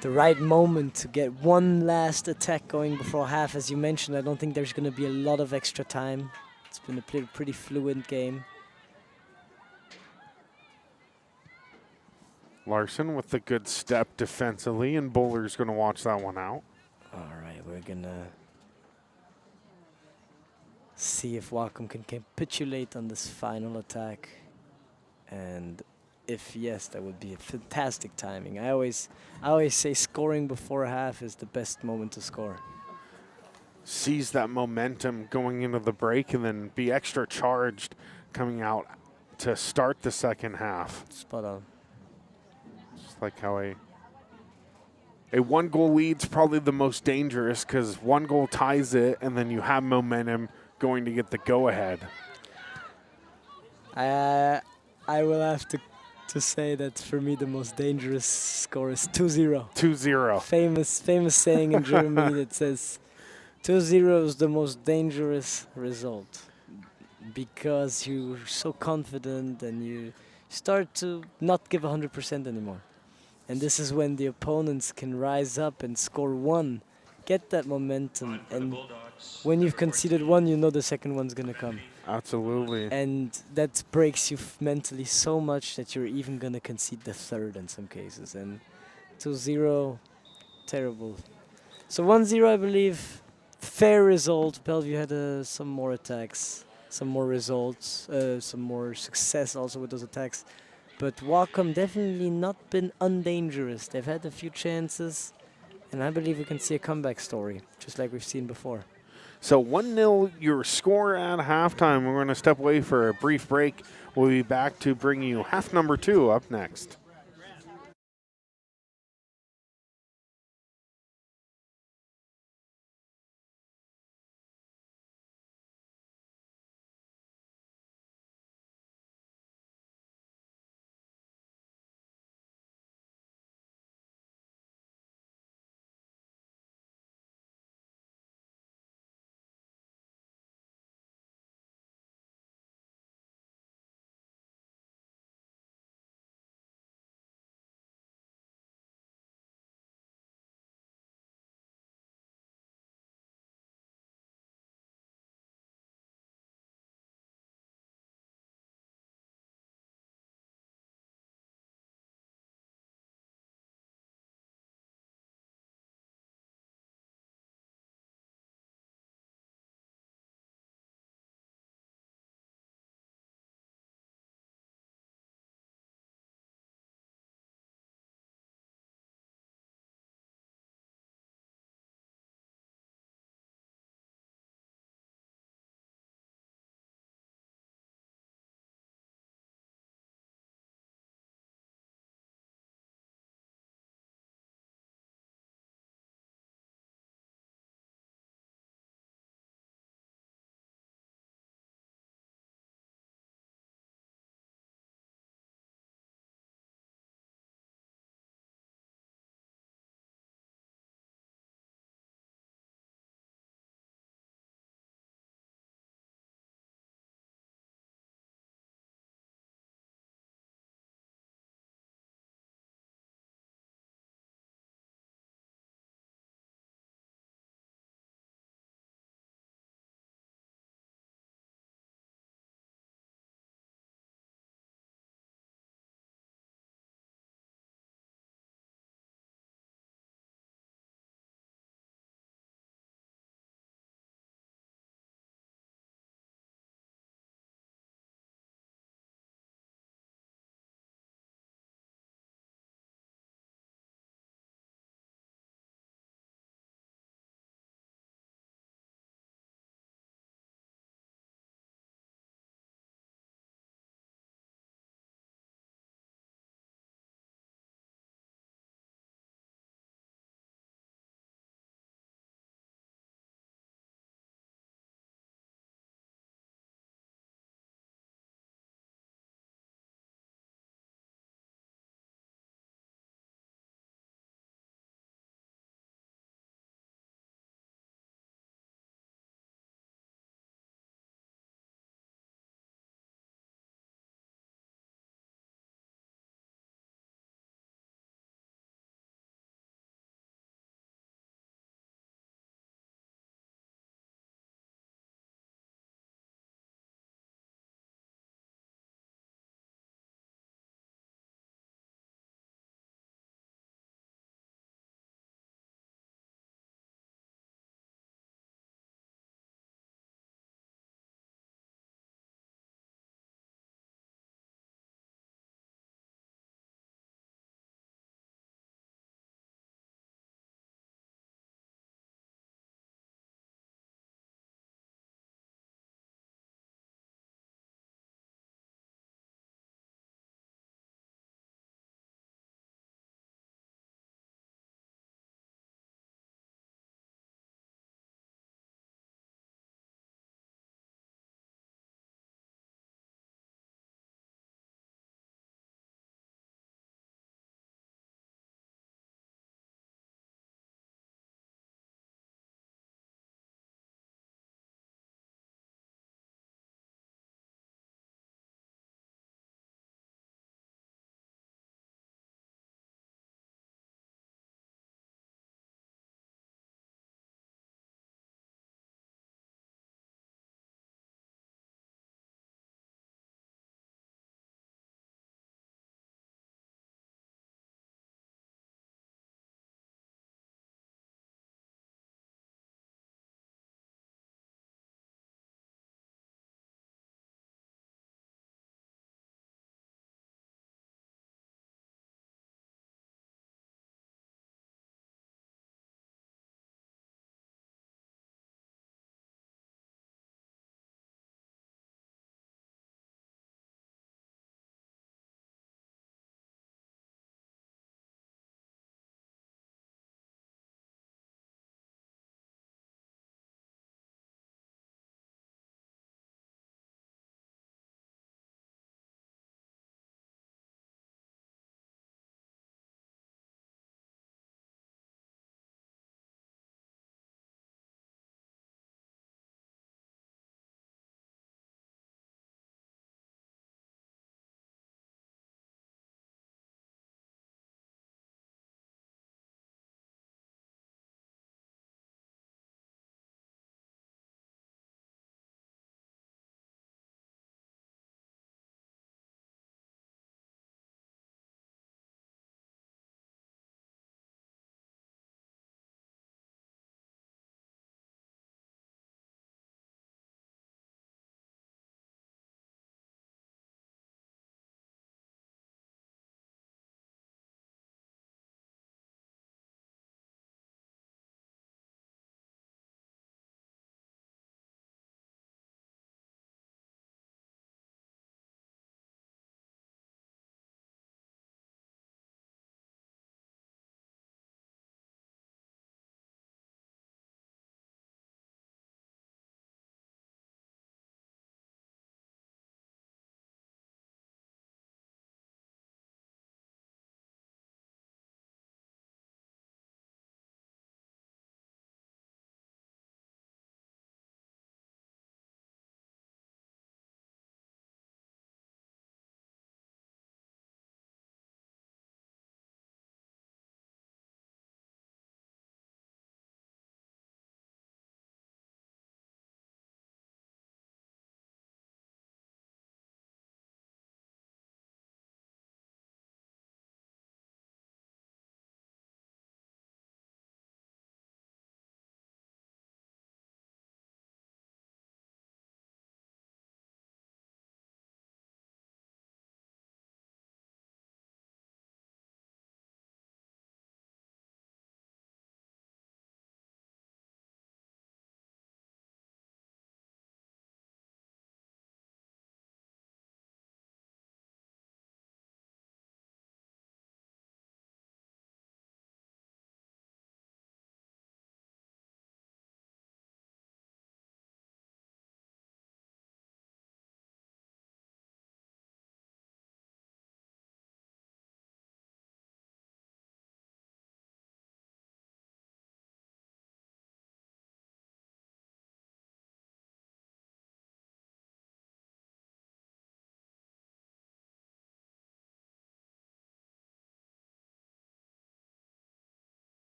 the right moment to get one last attack going before half. As you mentioned, I don't think there's going to be a lot of extra time. It's been a pretty fluid game. Larson with the good step defensively, and Bowler's going to watch that one out. All right, we're going to see if Whatcom can capitulate on this final attack. And if yes, that would be a fantastic timing. I always say scoring before half is the best moment to score. Seize that momentum going into the break and then be extra charged coming out to start the second half. Spot on. Just like how a one-goal lead's probably the most dangerous, because one goal ties it and then you have momentum going to get the go-ahead. I will have to say that for me the most dangerous score is 2-0. 2-0. Famous saying in Germany that says 2-0 is the most dangerous result, because you're so confident and you start to not give 100% anymore. And this is when the opponents can rise up and score one, get that momentum, and when you've conceded one, you know the second one's gonna come. Absolutely. And that breaks you mentally so much that you're even going to concede the third in some cases. And 2-0, terrible. So 1-0, I believe, fair result. Bellevue had some more attacks, some more results, some more success also with those attacks. But Whatcom definitely not been undangerous. They've had a few chances, and I believe we can see a comeback story, just like we've seen before. So 1-0 your score at halftime. We're going to step away for a brief break. We'll be back to bring you half number 2 up next.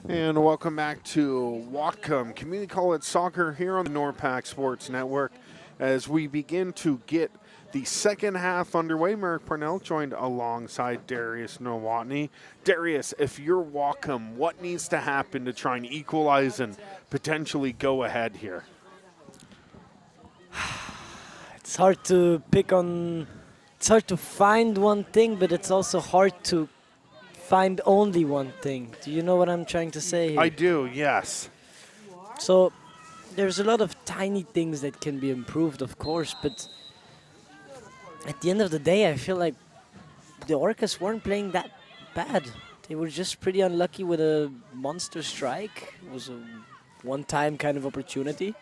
And welcome back to Whatcom Community College Soccer here on the NWAC Sports Network. As we begin to get the second half underway, Merrick Parnell joined alongside Darius Nowotny. Darius, if you're Whatcom, what needs to happen to try and equalize and potentially go ahead here? It's hard to pick on, it's hard to find one thing, but it's also hard to find only one thing. Do you know what I'm trying to say here? I do, yes. So there's a lot of tiny things that can be improved, of course, but at the end of the day, I feel like the Orcas weren't playing that bad. They were just pretty unlucky with a monster strike. It was a one-time kind of opportunity,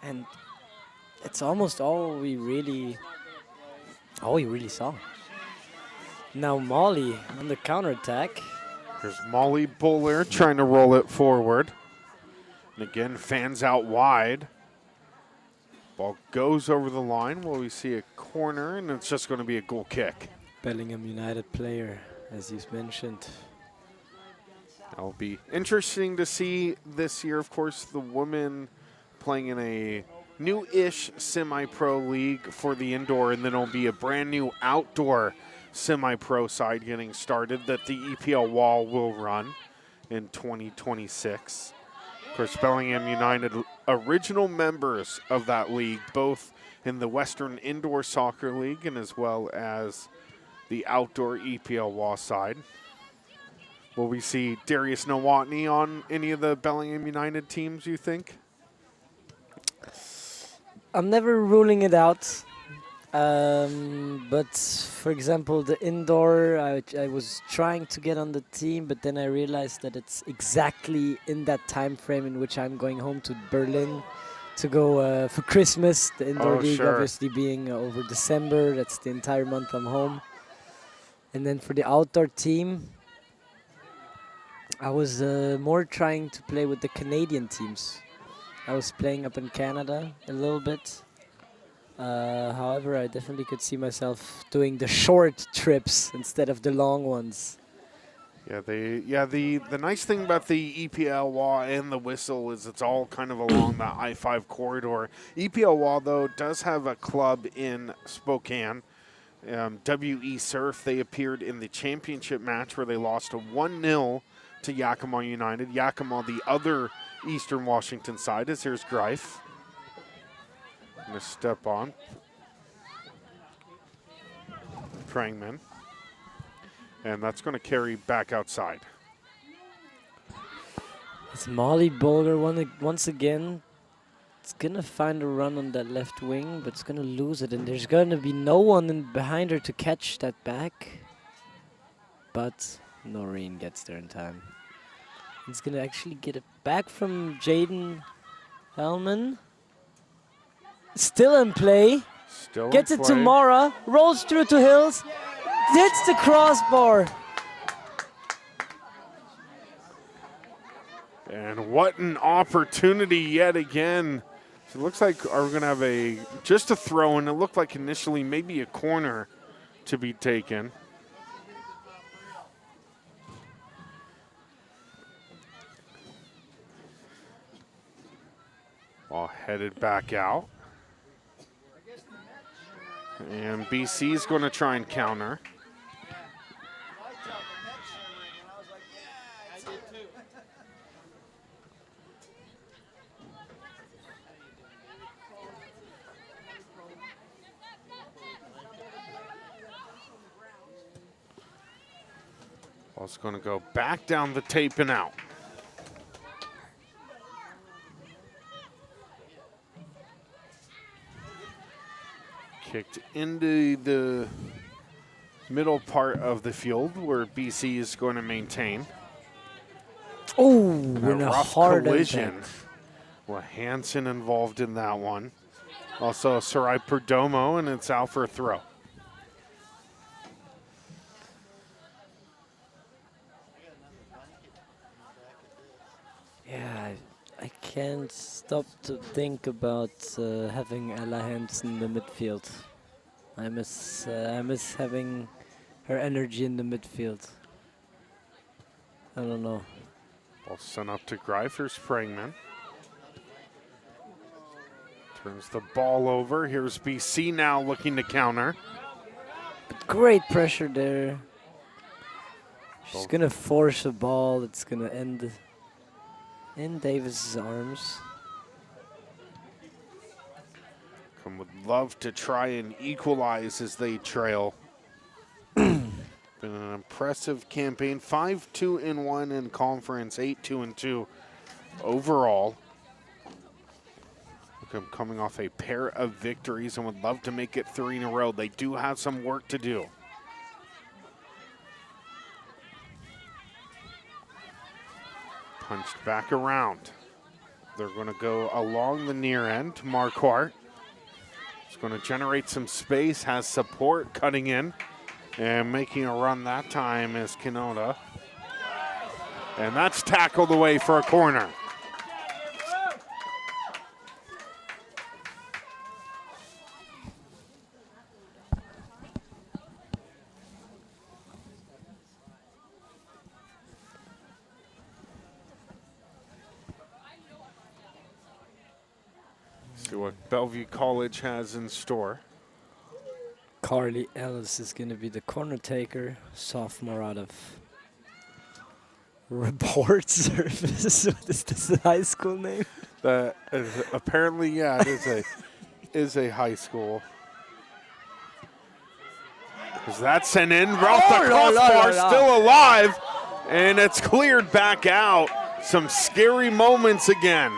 and it's almost all we really saw. Now Molly on the counterattack. There's Molly Bowler trying to roll it forward. And again, fans out wide. Ball goes over the line. Well, we see a corner, and it's just going to be a goal kick. Bellingham United player, as you mentioned. That'll be interesting to see this year. Of course, the women playing in a new-ish semi-pro league for the indoor, and then it'll be a brand new outdoor semi-pro side getting started that the EPL Wall will run in 2026. Of course, Bellingham United, original members of that league, both in the Western Indoor Soccer League and as well as the outdoor EPL Wall side. Will we see Darius Nowotny on any of the Bellingham United teams, you think? I'm never ruling it out. But for example, the indoor, I was trying to get on the team, but then I realized that it's exactly in that time frame in which I'm going home to Berlin to go for Christmas. The indoor league obviously being over December. That's the entire month I'm home. And then for the outdoor team, I was more trying to play with the Canadian teams. I was playing up in Canada a little bit. However, I definitely could see myself doing the short trips instead of the long ones. Yeah, the nice thing about the EPL Wall and the Whistle is it's all kind of along the I-5 corridor. EPL Wall, though, does have a club in Spokane. WE Surf, they appeared in the championship match where they lost 1-0 to Yakima United. Yakima, the other Eastern Washington side, as here's Greif. Going to step on. Prangman. And that's going to carry back outside. It's Molly Bolger once again. It's going to find a run on that left wing, but it's going to lose it. And there's going to be no one behind her to catch that back. But Noreen gets there in time. He's going to actually get it back from Jaden Hellman. Still in play. Gets it to Mara. Rolls through to Hills. Hits the crossbar. And what an opportunity yet again. So it looks like we're going to have just a throw, and it looked like initially maybe a corner to be taken. Ball headed back out. And BC is going to try and counter. Ball's going to go back down the tape and out. Kicked into the middle part of the field where BC is going to maintain. Oh, in a rough hard collision. impact. Well, Hansen involved in that one. Also Sarai Perdomo, and it's out for a throw. Yeah, I can't stop to think about having Ella Hansen in the midfield. I miss having her energy in the midfield. I don't know. Ball sent up to Greif. Here's Sprangman. Turns the ball over. Here's BC now looking to counter. Great pressure there. She's going to force a ball that's going to end in Davis's arms. Whatcom would love to try and equalize as they trail. Been an impressive campaign. 5-2-1 in conference, 8-2-2 overall. Whatcom coming off a pair of victories and would love to make it 3 in a row. They do have some work to do. Punched back around. They're going to go along the near end. Marquardt is going to generate some space, has support cutting in, and making a run that time is Kinoda. And that's tackled away for a corner. See what Bellevue College has in store. Carly Ellis is going to be the corner taker, sophomore out of Report Service. What is this, a high school name? That is apparently, yeah, it is a high school. Is that sent in? Ralph the crossbar still alive, and it's cleared back out. Some scary moments again.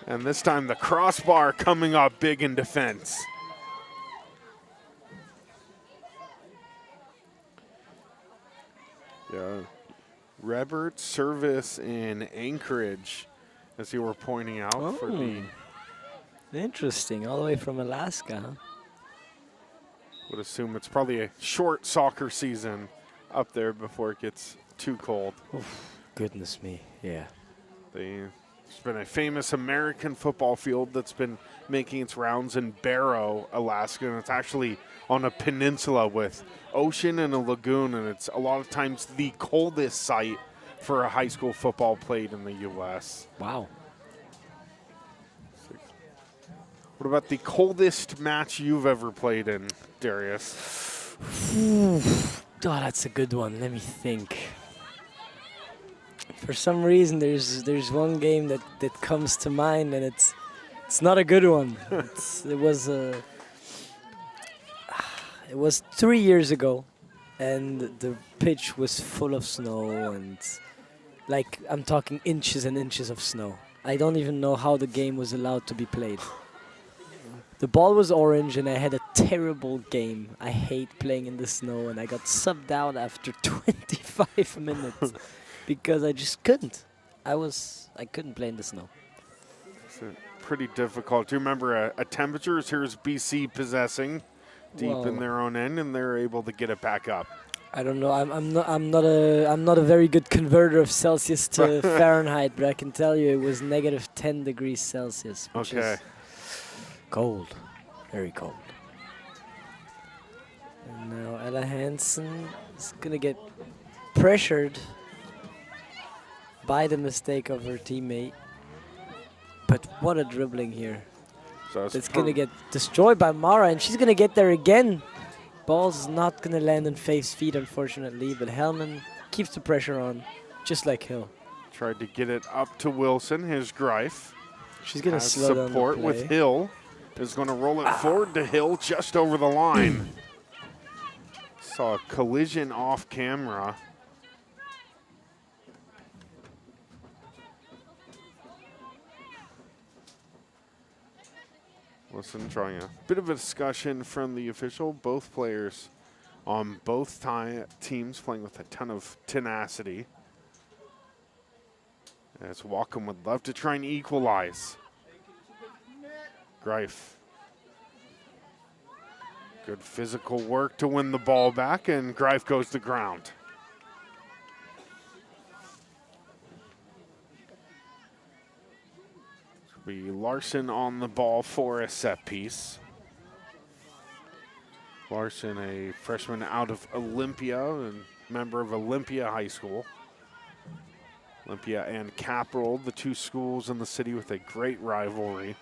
And this time the crossbar coming up big in defense. Yeah, Robert Service in Anchorage, as you were pointing out for the. Interesting, all the way from Alaska. Huh? Would assume it's probably a short soccer season up there before it gets too cold. Oof, goodness me, yeah. There's been a famous American football field that's been making its rounds in Barrow, Alaska, and it's actually on a peninsula with ocean and a lagoon, and it's a lot of times the coldest site for a high school football played in the U.S. Wow. What about the coldest match you've ever played in, Darius? Oh, that's a good one. Let me think. For some reason, there's one game that comes to mind, and it's not a good one. It was 3 years ago, and the pitch was full of snow, and like I'm talking inches and inches of snow. I don't even know how the game was allowed to be played. The ball was orange, and I had a terrible game. I hate playing in the snow, and I got subbed out after 25 minutes. Because I just couldn't. I couldn't play in the snow. It's pretty difficult. Do you remember a temperatures? Here's BC possessing deep in their own end, and they're able to get it back up. I don't know. I'm not a very good converter of Celsius to Fahrenheit, but I can tell you it was negative 10 degrees Celsius, which is cold, very cold. And now Ella Hansen is gonna get pressured by the mistake of her teammate. But what a dribbling here. So it's going to get destroyed by Mara, and she's going to get there again. Ball's not going to land on Faith's feet, unfortunately, but Hellman keeps the pressure on, just like Hill. Tried to get it up to Wilson, his Greif. She's going to slow down the support play. with Hill. Is going to roll it forward to Hill, just over the line. Saw a collision off camera. Listen, drawing a bit of a discussion from the official. Both players on both teams playing with a ton of tenacity. As Whatcom would love to try and equalize. Greif. Good physical work to win the ball back, and Greif goes to ground. Be Larson on the ball for a set piece. Larson, a freshman out of Olympia and member of Olympia High School. Olympia and Capital, the two schools in the city with a great rivalry.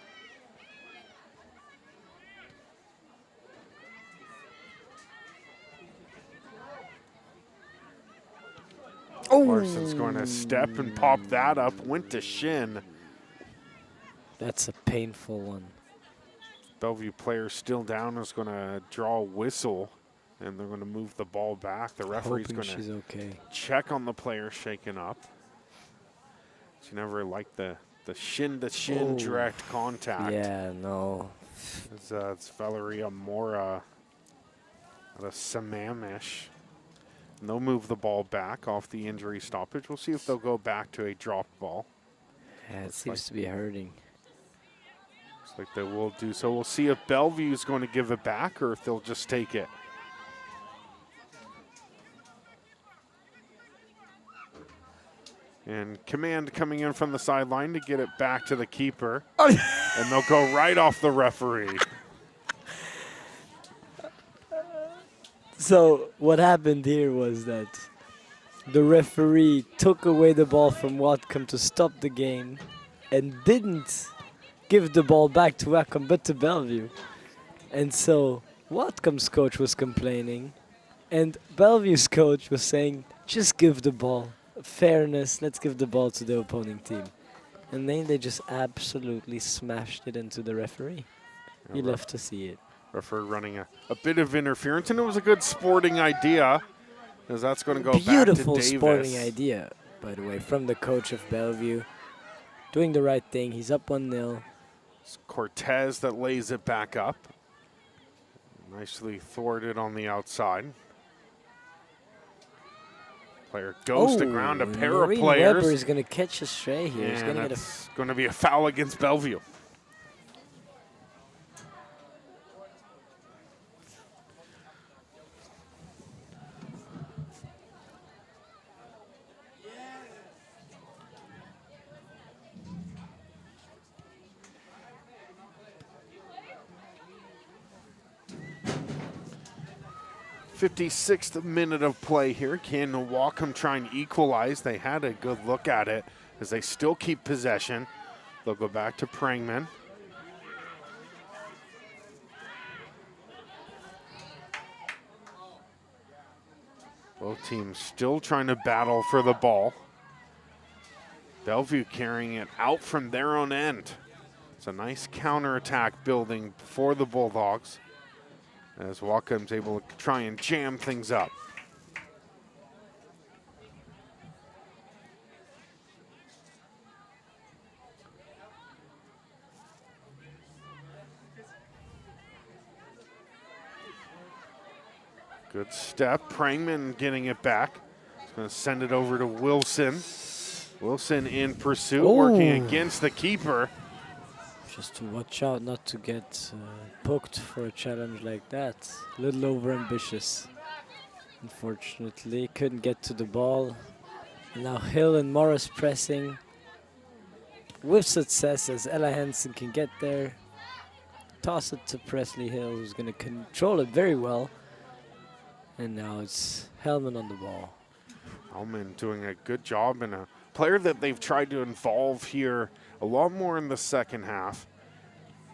Oh. Larson's going to step and pop that up, went to shin. That's a painful one. Bellevue player still down is going to draw a whistle, and they're going to move the ball back. The referee's going to check on the player shaken up. She never liked the shin-to-shin direct contact. Yeah, no. It's Valeria Mora out of Sammamish. And they'll move the ball back off the injury stoppage. We'll see if they'll go back to a drop ball. Yeah, it seems to be hurting. Looks like they will do so. We'll see if Bellevue's going to give it back or if they'll just take it. And command coming in from the sideline to get it back to the keeper. And they'll go right off the referee. So what happened here was that the referee took away the ball from Whatcom to stop the game and didn't give the ball back to Whatcom but to Bellevue. And so Whatcom's coach was complaining and Bellevue's coach was saying, just give the ball. Fairness, let's give the ball to the opposing team. And then they just absolutely smashed it into the referee. You love to see it. Referee running a bit of interference, and it was a good sporting idea, as that's going to go back to Beautiful Davis. Sporting idea, by the way, from the coach of Bellevue. Doing the right thing. He's up 1-0. It's Cortez that lays it back up. Nicely thwarted on the outside. Player goes to ground. A pair of players. Weber is going to catch a stray here. He's going to get that's going to be a foul against Bellevue. .56th minute of play here. Can Whatcom try and equalize? They had a good look at it as they still keep possession. They'll go back to Prangman. Both teams still trying to battle for the ball. Bellevue carrying it out from their own end. It's a nice counterattack building for the Bulldogs, as Whatcom's able to try and jam things up. Good step. Prangman getting it back. He's going to send it over to Wilson. Wilson in pursuit, working against the keeper. Just to watch out not to get poked for a challenge like that. A little over-ambitious. Unfortunately, couldn't get to the ball. And now Hill and Morris pressing. With success as Ella Hansen can get there. Toss it to Presley Hill, who's going to control it very well. And now it's Hellman on the ball. Hellman doing a good job, and a player that they've tried to involve here a lot more in the second half.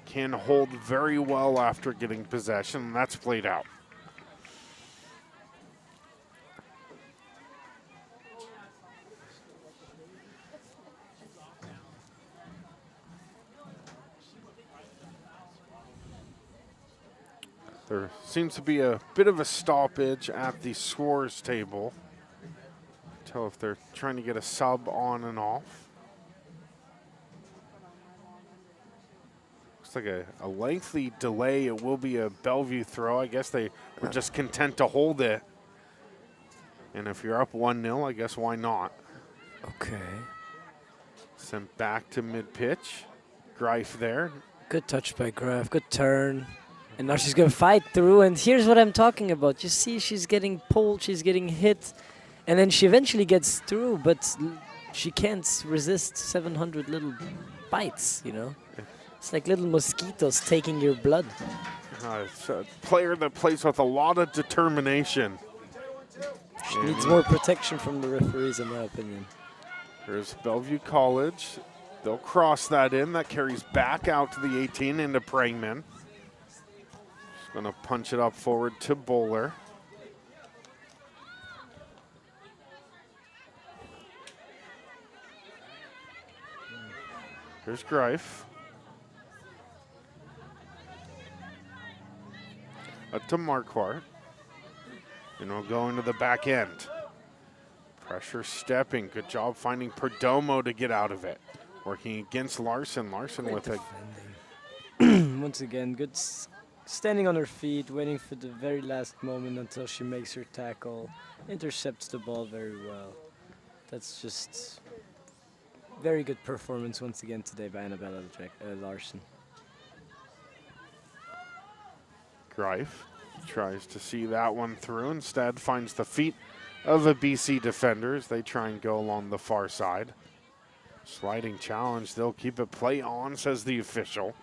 Can hold very well after getting possession, and that's played out. There seems to be a bit of a stoppage at the scores table. Tell if they're trying to get a sub on and off. Looks like a lengthy delay. It will be a Bellevue throw. I guess they were just content to hold it. And if you're up 1-0, I guess why not? Okay. Sent back to mid-pitch. Greif there. Good touch by Greif. Good turn. And now she's going to fight through. And here's what I'm talking about. You see she's getting pulled. She's getting hit. And then she eventually gets through. But she can't resist 700 little bites, you know. It's like little mosquitoes taking your blood. It's a player that plays with a lot of determination. She needs more protection from the referees, in my opinion. Here's Bellevue College. They'll cross that in. That carries back out to the 18 into Prangman. Just going to punch it up forward to Bowler. Here's Greif. Up to Marquardt. And we'll go into the back end. Pressure stepping. Good job finding Perdomo to get out of it. Working against Larson. Larson Great with it. Once again, good standing on her feet, waiting for the very last moment until she makes her tackle. Intercepts the ball very well. That's just very good performance once again today by Annabella Larson. Greif tries to see that one through. Instead finds the feet of the BC defenders. They try and go along the far side. Sliding challenge. They'll keep it play on, says the official.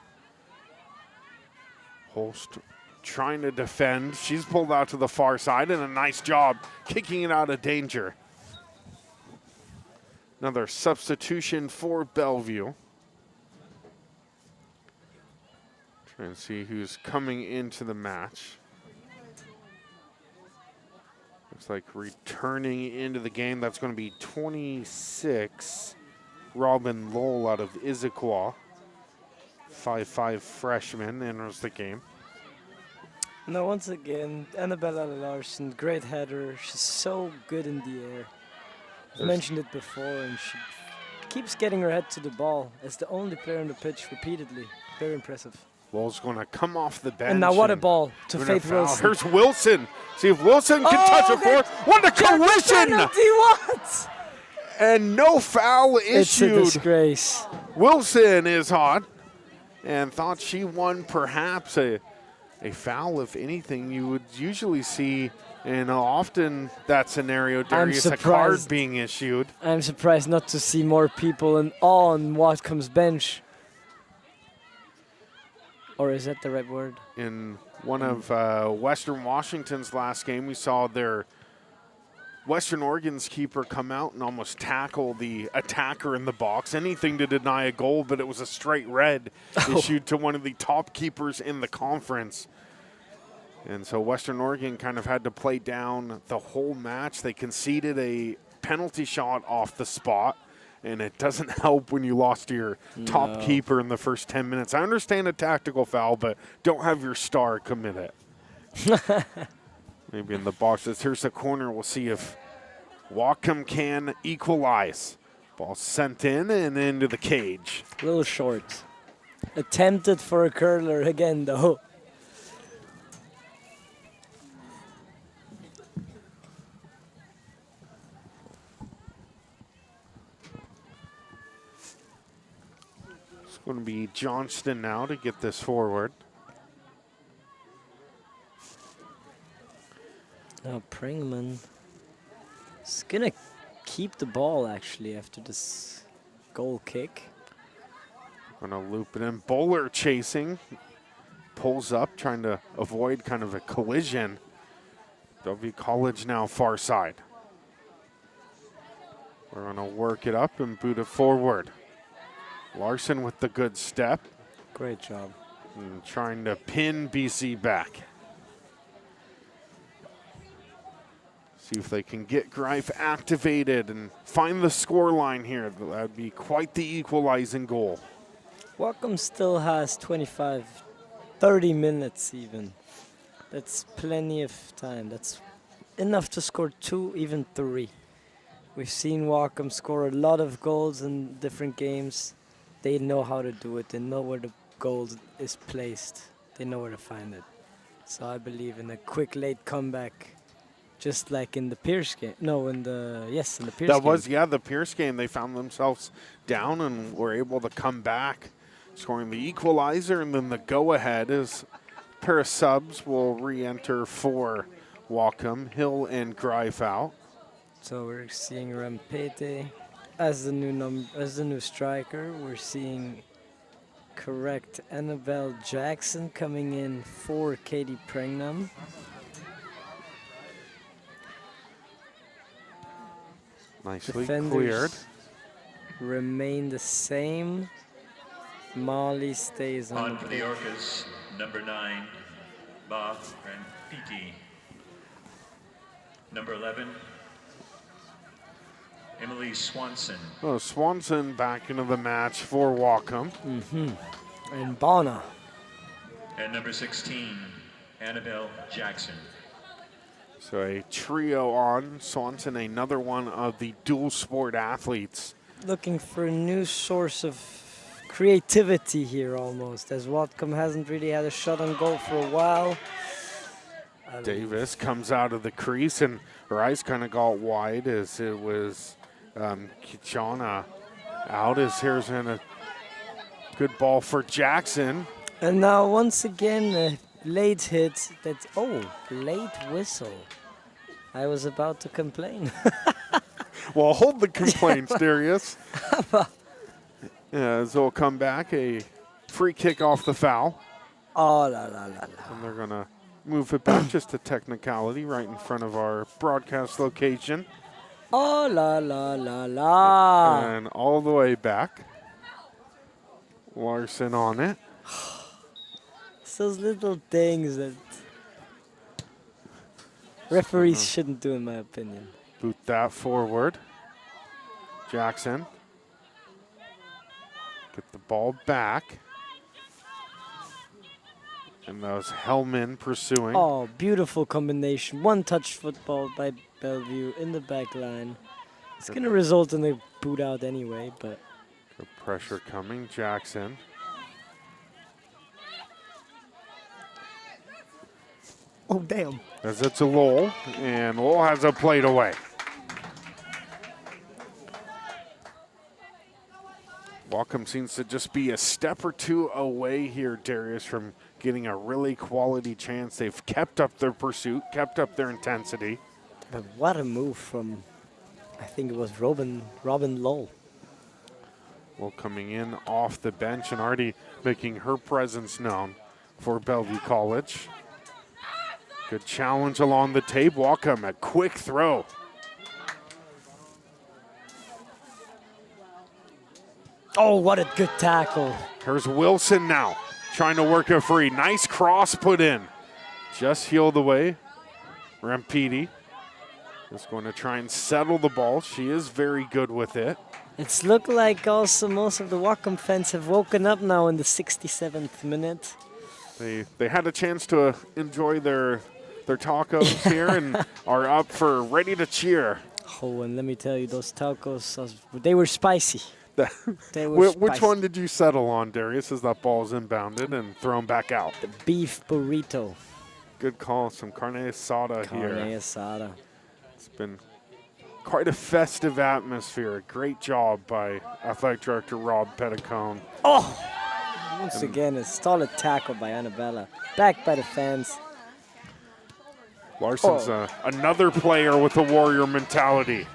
Holst trying to defend. She's pulled out to the far side, and a nice job kicking it out of danger. Another substitution for Bellevue. Trying to see who's coming into the match. Looks like returning into the game, that's going to be 26. Robin Lowell out of Issaquah. 5'5" freshman enters the game. Now once again, Annabella Larson, great header. She's so good in the air. I've mentioned it before, and she keeps getting her head to the ball as the only player on the pitch repeatedly. Very impressive. Lowell's going to come off the bench. And now what a ball to Faith Wilson. Here's Wilson. See if Wilson can touch it for. What a collision! Penalty, what? And no foul issued. It's a disgrace. Wilson is hot and thought she won perhaps a foul. If anything, you would usually see, and often that scenario, Darius, a card being issued. I'm surprised not to see more people on Whatcom's bench. Or is that the right word? In one of Western Washington's last game, we saw their Western Oregon's keeper come out and almost tackle the attacker in the box. Anything to deny a goal, but it was a straight red issued to one of the top keepers in the conference. And so Western Oregon kind of had to play down the whole match. They conceded a penalty shot off the spot, and it doesn't help when you lost your top keeper in the first 10 minutes. I understand a tactical foul, but don't have your star commit it. Maybe in the boxes. Here's the corner. We'll see if Whatcom can equalize. Ball sent in and into the cage. A little short. Attempted for a curler again, though. It's going to be Johnston now to get this forward. Now Prangman is going to keep the ball, actually, after this goal kick. Going to loop it in. Bowler chasing. Pulls up, trying to avoid kind of a collision. Bellevue College now far side. We're going to work it up and boot it forward. Larson with the good step. Great job. And trying to pin BC back. See if they can get Greif activated and find the score line here. That would be quite the equalizing goal. Whatcom still has 25, 30 minutes even. That's plenty of time. That's enough to score 2, even 3. We've seen Whatcom score a lot of goals in different games. They know how to do it. They know where the goal is placed. They know where to find it. So I believe in a quick late comeback. Just like in the Pierce game. No, in the Pierce game. That was, the Pierce game. They found themselves down and were able to come back, scoring the equalizer, and then the go-ahead is a pair of subs will re-enter for Whatcom. Hill and Greif out. So we're seeing Rampete as the new striker. We're seeing correct Annabelle Jackson coming in for Katie Prangnam. Nicely cleared. remain the same. Molly stays on On the for the pitch. Orcas, number 9, Bob Rampiti. Number 11, Emily Swanson. Oh, Swanson back into the match for Whatcom. And Bona. And number 16, Annabelle Jackson. So a trio on. Swanson, another one of the dual sport athletes. Looking for a new source of creativity here almost, as Whatcom hasn't really had a shot on goal for a while. Davis comes out of the crease, and her eyes kind of got wide as it was Kichana out. As here's in a good ball for Jackson. And now once again, a late hit. Late whistle. I was about to complain. Well, hold the complaints, Darius. As they'll come back, a free kick off the foul. Oh, la, la, la, la. And they're going to move it back, just a technicality, right in front of our broadcast location. Oh, la, la, la, la. And all the way back. Larson on it. It's those little things that referees shouldn't do, in my opinion. Boot that forward. Jackson. Get the ball back. And that was Hellman pursuing. Oh, beautiful combination. One-touch football by Bellevue in the back line. It's going to result in a boot out anyway, but... Good pressure coming. Jackson. Oh, damn. As it's a Lowell, and Lowell has a plate away. Whatcom seems to just be a step or two away here, Darius, from getting a really quality chance. They've kept up their pursuit, kept up their intensity. But what a move from, I think it was Robin Lowell. Well, coming in off the bench and already making her presence known for Bellevue College. Good challenge along the tape. Whatcom, a quick throw. Oh, what a good tackle. Here's Wilson now, trying to work a free. Nice cross put in. Just healed away. Rampidi is going to try and settle the ball. She is very good with it. It's looked like also most of the Whatcom fans have woken up now in the 67th minute. They had a chance to enjoy their tacos here and are up for ready to cheer. Oh, and let me tell you, those tacos, they were spicy. They were Which spicy. one did you settle on, Darius, as that ball is inbounded and thrown back out? The beef burrito. Good call. Some carne asada here. Carne asada. It's been quite a festive atmosphere. Great job by Athletic Director Rob Petticone. Oh! Once again, a solid tackle by Annabella. Backed by the fans. Larson's another player with a warrior mentality.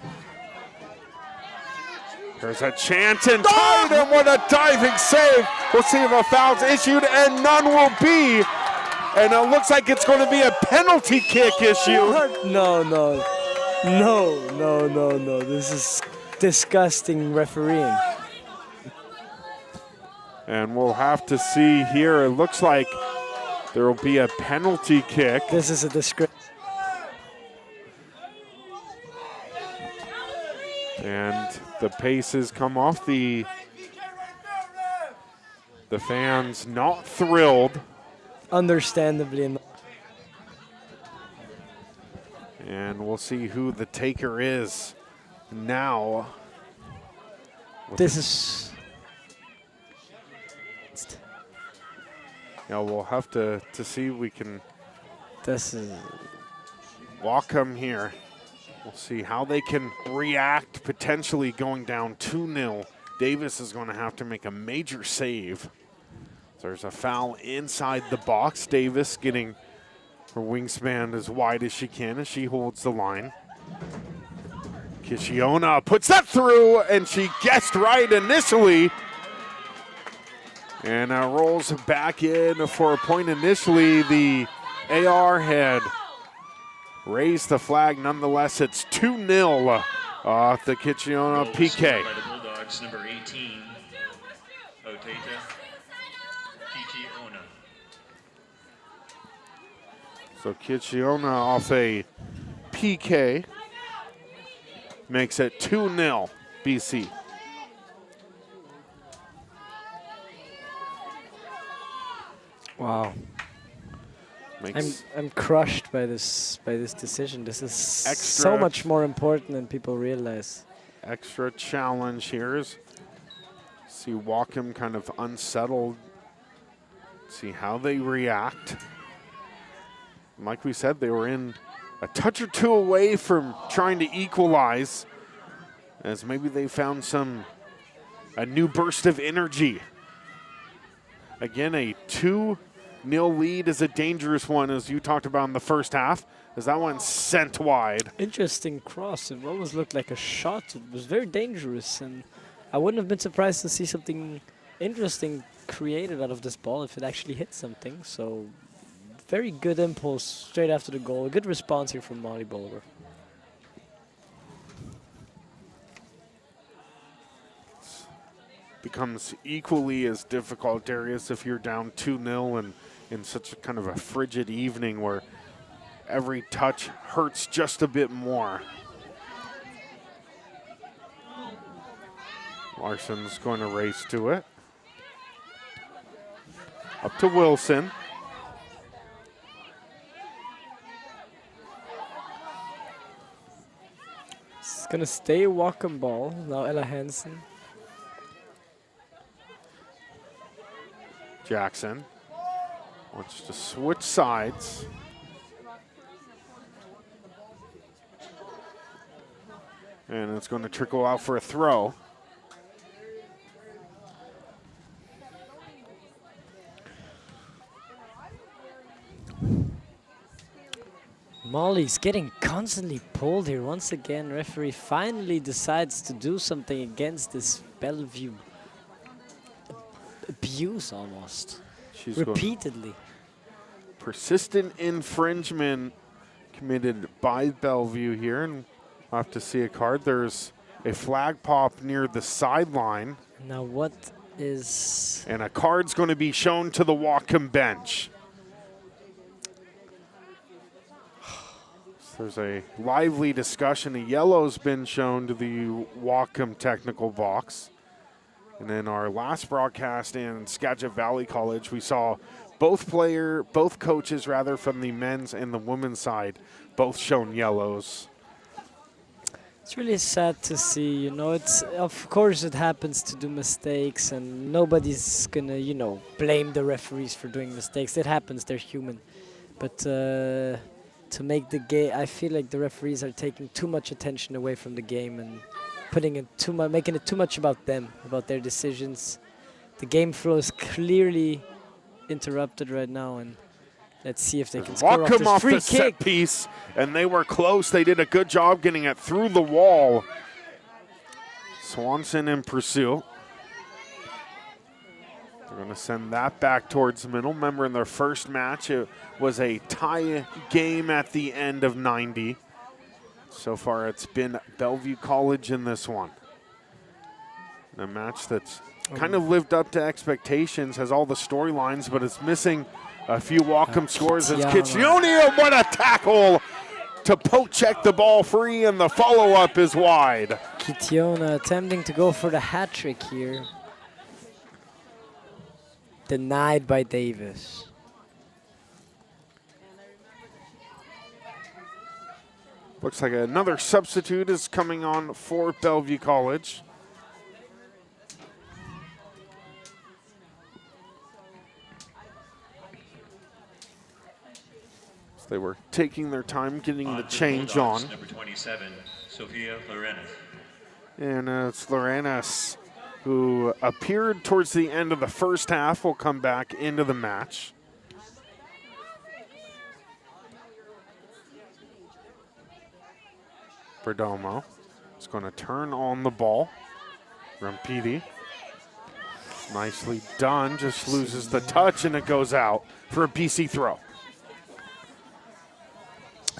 There's a chance and tied, and what a diving save. We'll see if a foul's issued, and none will be. And it looks like it's going to be a penalty kick issue. No. This is disgusting refereeing. And we'll have to see here. It looks like there will be a penalty kick. This is a disgrace. And the paces come off. The fans not thrilled. Understandably. And we'll see who the taker is now. This is... Yeah, we'll have to see if we can This is... Whatcom here. We'll see how they can react, potentially going down 2-0. Davis is going to have to make a major save. There's a foul inside the box. Davis getting her wingspan as wide as she can as she holds the line. Kishiona puts that through, and she guessed right initially. And rolls back in for a point initially. The AR had raised the flag. Nonetheless, it's 2-0 off the Kitchener PK. By the Bulldogs, Box number 18, Oteta Kichiona. So Kichiona off a PK makes it 2-0 BC. Wow. I'm crushed by this decision. This is so much more important than people realize. Extra challenge here is see Whatcom kind of unsettled. See how they react. Like we said, they were in a touch or two away from trying to equalize, as maybe they found a new burst of energy. Again, a 2-0 lead is a dangerous one, as you talked about in the first half, as that one sent wide. Interesting cross. It almost looked like a shot. It was very dangerous, and I wouldn't have been surprised to see something interesting created out of this ball if it actually hit something. So very good impulse straight after the goal. A good response here from Molly Bowler. Becomes equally as difficult, Darius, if you're down 2-0 and in such a kind of a frigid evening where every touch hurts just a bit more. Larson's going to race to it. Up to Wilson. It's going to stay a Whatcom ball. Now Ella Hansen. Jackson wants to switch sides. And it's going to trickle out for a throw. Molly's getting constantly pulled here. Once again, referee finally decides to do something against this Bellevue abuse almost. She's repeatedly. Persistent infringement committed by Bellevue here, and we'll have to see a card. There's a flag pop near the sideline. Now what is... And a card's going to be shown to the Whatcom bench. So there's a lively discussion. A yellow's been shown to the Whatcom technical box. And in our last broadcast in Skagit Valley College, we saw both coaches from the men's and the women's side, both shown yellows. It's really sad to see, you know, of course it happens to do mistakes and nobody's gonna, you know, blame the referees for doing mistakes. It happens, they're human. But to make the game, I feel like the referees are taking too much attention away from the game and making it too much about them, about their decisions. The game flow is clearly interrupted right now, and let's see if they can score off free the set piece, and they were close. They did a good job getting it through the wall. Swanson in pursuit. They're going to send that back towards the middle. Remember, in their first match, it was a tie game at the end of 90. So far, it's been Bellevue College in this one. A match that's kind of lived up to expectations, has all the storylines, but it's missing a few Whatcom scores. It's Kitchionia, what a tackle to poke check the ball free, and the follow-up is wide. Kitiona attempting to go for the hat trick here. Denied by Davis. Looks like another substitute is coming on for Bellevue College. So they were taking their time getting the change on. Number 27, Sophia Lorenas. And it's Lorenas, who appeared towards the end of the first half, will come back into the match. Perdomo is going to turn on the ball. Rampidi, nicely done, just loses the touch, and it goes out for a BC throw.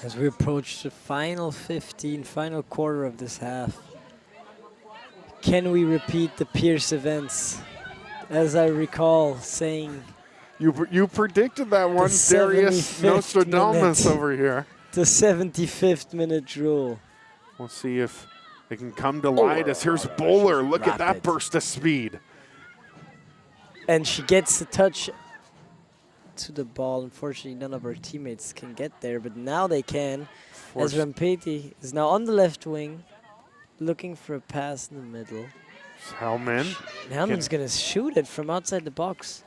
As we approach the final 15, final quarter of this half, can we repeat the Pierce events? As I recall saying, you predicted that one, Darius Nostradamus over here. The 75th minute rule. We'll see if they can come to light as here's Bowler. Look at that burst of speed. And she gets the touch to the ball. Unfortunately, none of her teammates can get there, but now they can. As Rampeti is now on the left wing, looking for a pass in the middle. Hellman's going to shoot it from outside the box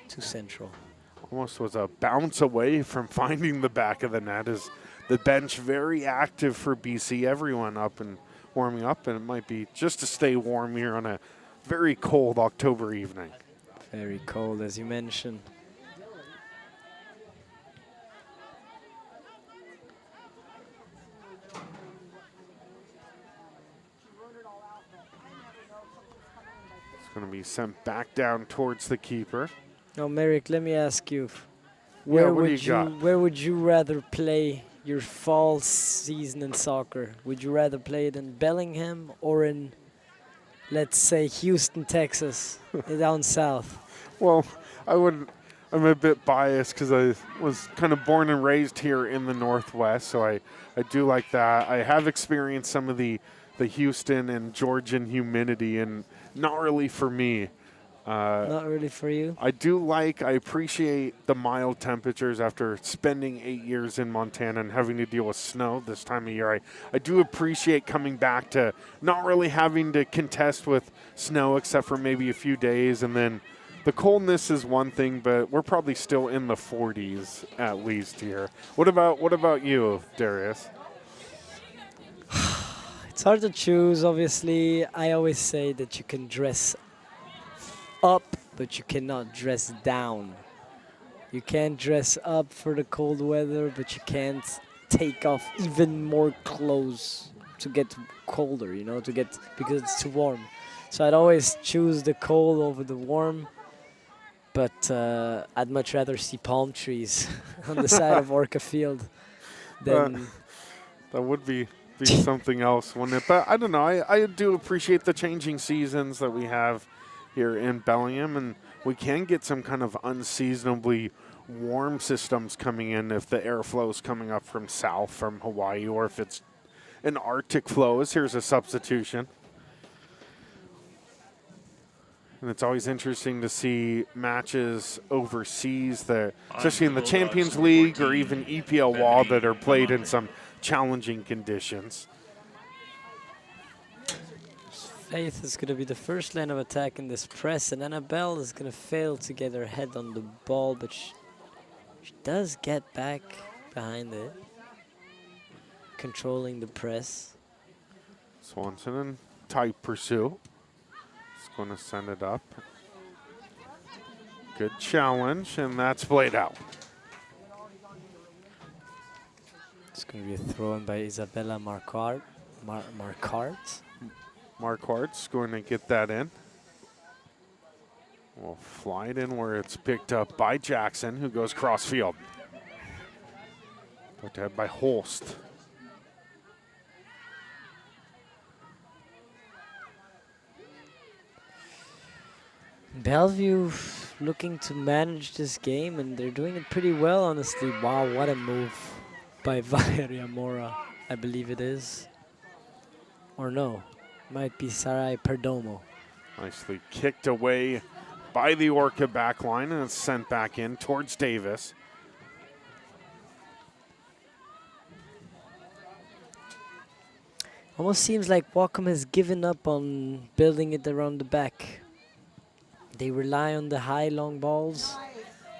to central. Almost was a bounce away from finding the back of the net. Is the bench very active for BC? Everyone up and warming up, and it might be just to stay warm here on a very cold October evening. Very cold, as you mentioned. Going to be sent back down towards the keeper. Now, Merrick, let me ask you, where would you rather play your fall season in soccer? Would you rather play it in Bellingham or in, let's say, Houston, Texas, down south? Well, I'm a bit biased because I was kind of born and raised here in the Northwest, so I do like that. I have experienced some of the Houston and Georgian humidity, and not really for me. Not really for you? I appreciate the mild temperatures after spending 8 years in Montana and having to deal with snow this time of year. I do appreciate coming back to not really having to contest with snow except for maybe a few days. And then the coldness is one thing, but we're probably still in the 40s at least here. What about you, Darius? It's hard to choose, obviously. I always say that you can dress up, but you cannot dress down. You can't dress up for the cold weather, but you can't take off even more clothes to get colder, because it's too warm. So I'd always choose the cold over the warm, but I'd much rather see palm trees on the side of Orca Field than... that would be something else, wouldn't it? But I don't know. I do appreciate the changing seasons that we have here in Bellingham, and we can get some kind of unseasonably warm systems coming in if the airflow is coming up from south, from Hawaii, or if it's an Arctic flows. Here's a substitution. And it's always interesting to see matches overseas, especially in the Champions League or even EPL WAL, that are played in some challenging conditions. Faith is going to be the first line of attack in this press, and Annabelle is going to fail to get her head on the ball, but she does get back behind it, controlling the press. Swanson in tight pursuit. He's going to send it up. Good challenge, and that's played out. It's going to be a throw-in by Isabella Marquardt. Marquardt's going to get that in. We'll fly it in where it's picked up by Jackson, who goes cross-field. Put ahead by Holst. Bellevue looking to manage this game, and they're doing it pretty well, honestly. Wow, what a move by Valeria Mora, I believe it is. Or no, might be Sarai Perdomo. Nicely kicked away by the Orca back line, and it's sent back in towards Davis. Almost seems like Whatcom has given up on building it around the back. They rely on the high long balls,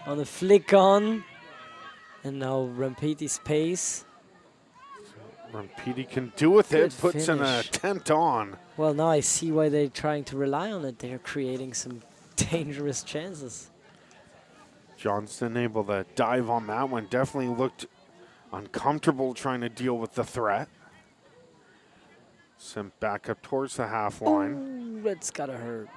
on the flick on, and now Rampeti's pace. Rampeti can do with it, puts finish. an attempt on. Well, now I see why they're trying to rely on it. They're creating some dangerous chances. Johnston able to dive on that one. Definitely looked uncomfortable trying to deal with the threat. Sent back up towards the half line. Ooh, that's gotta hurt.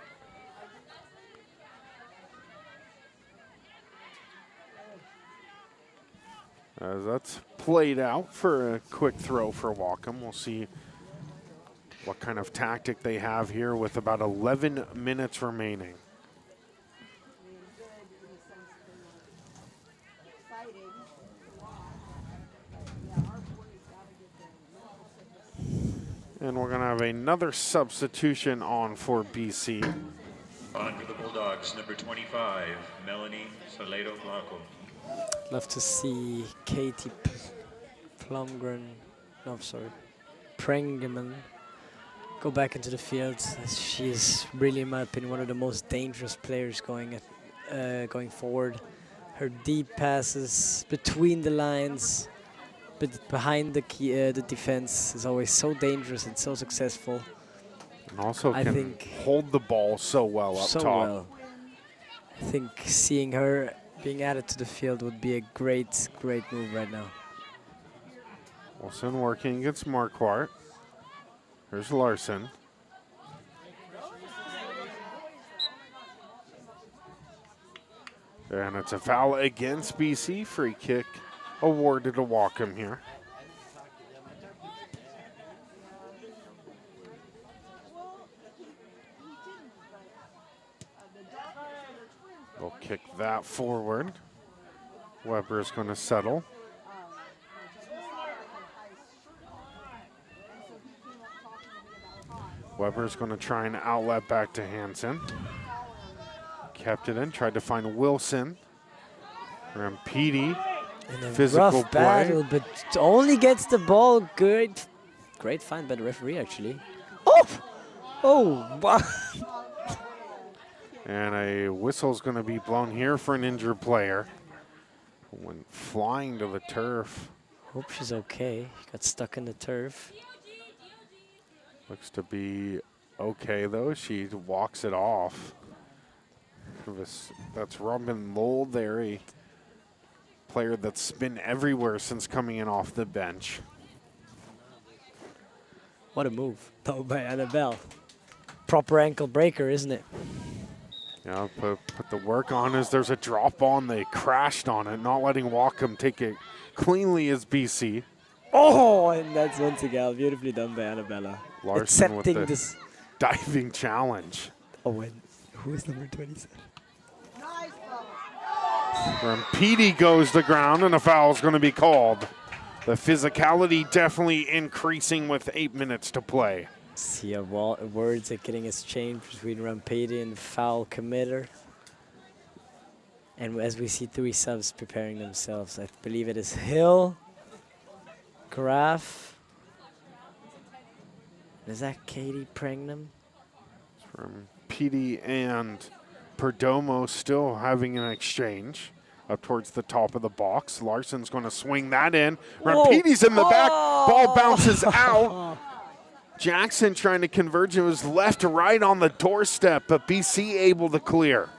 As that's played out for a quick throw for Whatcom. We'll see what kind of tactic they have here with about 11 minutes remaining. And we're going to have another substitution on for BC. On for the Bulldogs, number 25, Melanie Soledo Blanco. Love to see Katie Prengeman go back into the field. She's really, in my opinion, one of the most dangerous players going forward. Her deep passes between the lines, but behind the defense is always so dangerous and so successful. And also can hold the ball so well up top. Well. I think seeing her being added to the field would be a great, great move right now. Wilson working against Marquardt. Here's Larson. And it's a foul against BC. Free kick awarded to Whatcom here. They'll kick that forward. Weber's going to settle. Weber's going to try an outlet back to Hansen. Kept it in, tried to find Wilson. Rampedi, physical rough battle, but only gets the ball. Great find by the referee, actually. Oh, wow. And a whistle's going to be blown here for an injured player. Went flying to the turf. Hope she's okay. Got stuck in the turf. Looks to be okay, though. She walks it off. That's Robin Lowell there, a player that's been everywhere since coming in off the bench. What a move, though, by Annabelle. Proper ankle breaker, isn't it? Yeah, put the work on as there's a drop on. They crashed on it, not letting Whatcom take it cleanly as BC. Oh, and that's once again beautifully done by Annabella. Larson with the diving challenge. Oh, and who is number 27? Rampedi goes to ground, and a foul is going to be called. The physicality definitely increasing with 8 minutes to play. See, words are getting exchanged between Rampedi and the foul committer. And as we see 3 subs preparing themselves, I believe it is Hill, Graf. Is that Katie Prengnam? Rampedi and Perdomo still having an exchange up towards the top of the box. Larson's going to swing that in. Rampedi's in the back. Ball bounces out. Jackson trying to converge. It was left to right on the doorstep, but BC able to clear.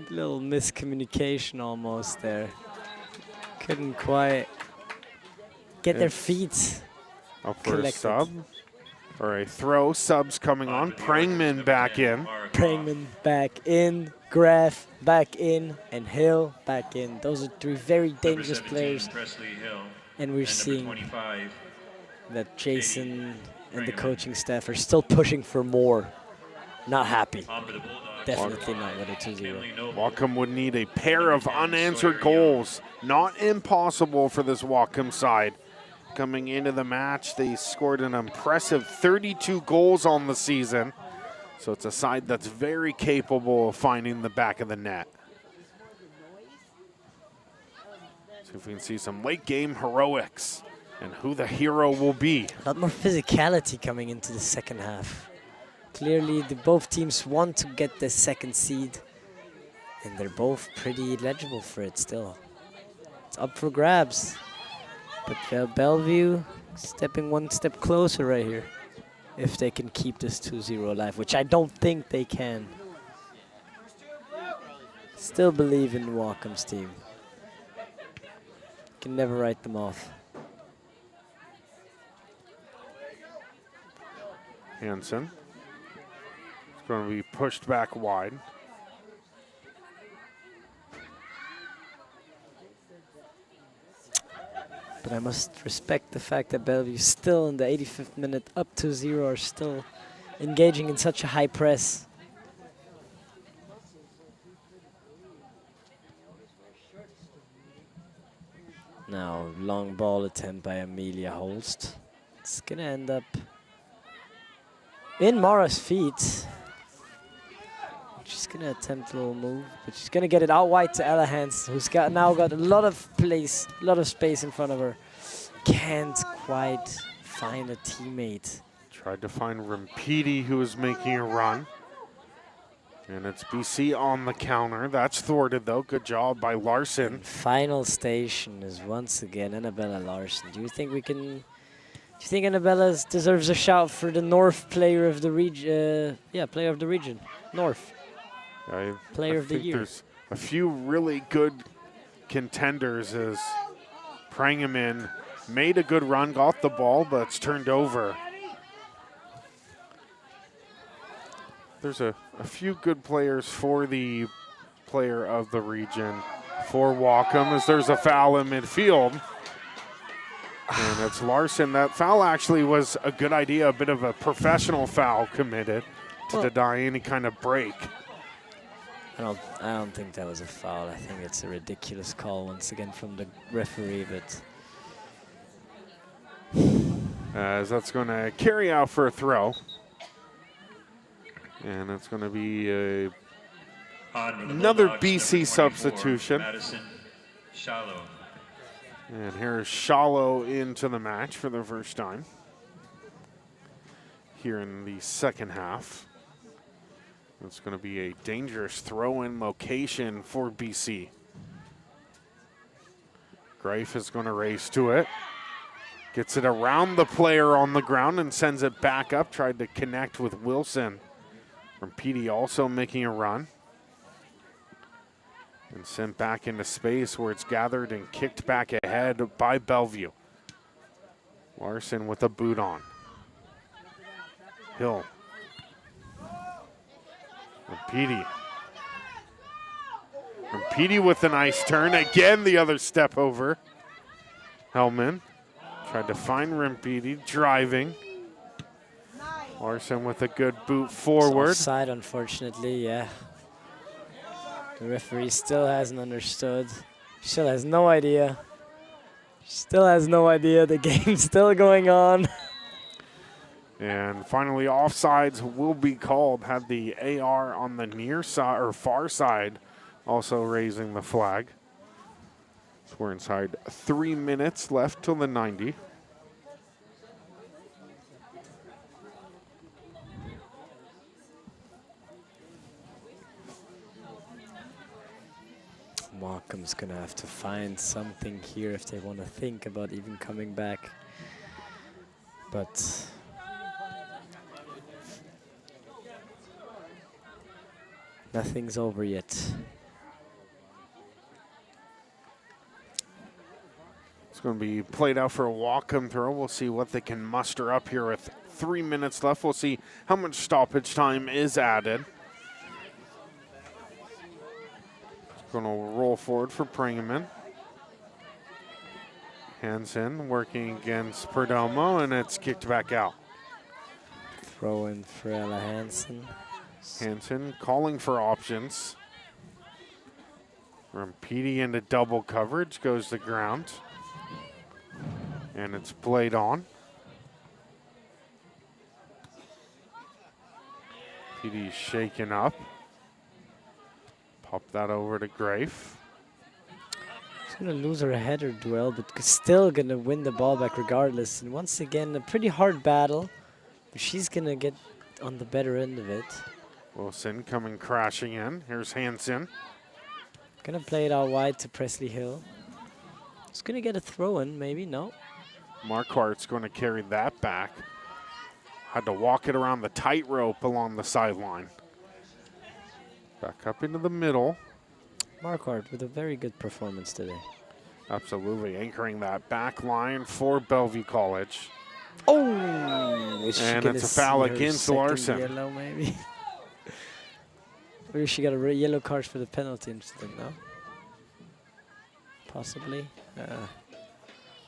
Little miscommunication almost there. Couldn't quite get their feet up for a sub. Or a throw. Subs coming on. Prangman back in. Prangman back in. Graf back in. And Hill back in. Those are 3 very dangerous players. And we're seeing that Jason and the coaching staff are still pushing for more. Not happy. Definitely not with a 2-0. Whatcom would need a pair of unanswered goals. Not impossible for this Whatcom side. Coming into the match, they scored an impressive 32 goals on the season. So it's a side that's very capable of finding the back of the net. See if we can see some late game heroics and who the hero will be. A lot more physicality coming into the second half. Clearly, both teams want to get the second seed, and they're both pretty eligible for it still. It's up for grabs. But Bellevue stepping one step closer right here, if they can keep this 2-0 alive, which I don't think they can. Still believe in Whatcom's team. Can never write them off. Hansen. It's going to be pushed back wide. But I must respect the fact that Bellevue still in the 85th minute up to 0 are still engaging in such a high press. Now, long ball attempt by Amelia Holst. It's gonna end up in Mara's feet. She's gonna attempt a little move, but she's gonna get it out wide to Ella Hansen, who's now got a lot of space in front of her. Can't quite find a teammate. Tried to find Rimpidi, who was making a run. And it's BC on the counter. That's thwarted, though. Good job by Larson. And final station is once again Annabella Larson. Do you think Annabella deserves a shout for the North Player of the Region? Player of the Region. North. Player of the Year. There's a few really good contenders as Prangaman made a good run, got the ball, but it's turned over. There's a few good players for the Player of the Region for Whatcom, as there's a foul in midfield. And it's Larson. That foul actually was a good idea, a bit of a professional foul committed to deny any kind of break. I don't think that was a foul. I think it's a ridiculous call once again from the referee, but as that's going to carry out for a throw. And it's going to be another BC substitution. Madison Shallow. And here's Shallow into the match for the first time here in the second half. It's going to be a dangerous throw-in location for BC. Greif is going to race to it. Gets it around the player on the ground and sends it back up. Tried to connect with Wilson. From PD also making a run. And sent back into space where it's gathered and kicked back ahead by Bellevue. Larson with a boot on. Hill. Rampidi. Rampidi with a nice turn. Again, the other step over. Hellman tried to find Rampidi, driving. Larson with a good boot forward. It's offside, unfortunately, yeah. The referee still hasn't understood. Still has no idea. Still has no idea. The game's still going on. And finally, offsides will be called. Had the AR on the near side or far side also raising the flag. So we're inside 3 minutes left till the 90. Whatcom's gonna have to find something here if they want to think about even coming back. But nothing's over yet. It's going to be played out for a Whatcom throw. We'll see what they can muster up here with 3 minutes left. We'll see how much stoppage time is added. Going to roll forward for Prangaman. Hansen working against Perdomo, and it's kicked back out. Throw in for Ella Hansen. Hansen calling for options. Rampidi into double coverage, goes to ground. And it's played on. PD's shaken up. Pop that over to Greif. She's going to lose her header duel, but still going to win the ball back regardless. And once again, a pretty hard battle. But she's going to get on the better end of it. Wilson coming crashing in. Here's Hansen. Going to play it out wide to Presley Hill. It's going to get a throw in, maybe. No. Marquardt's going to carry that back. Had to walk it around the tightrope along the sideline. Back up into the middle. Marquardt with a very good performance today. Absolutely, anchoring that back line for Bellevue College. Oh! And it's a foul against Larson. Yellow, maybe. Or she got a yellow card for the penalty incident, no? Possibly.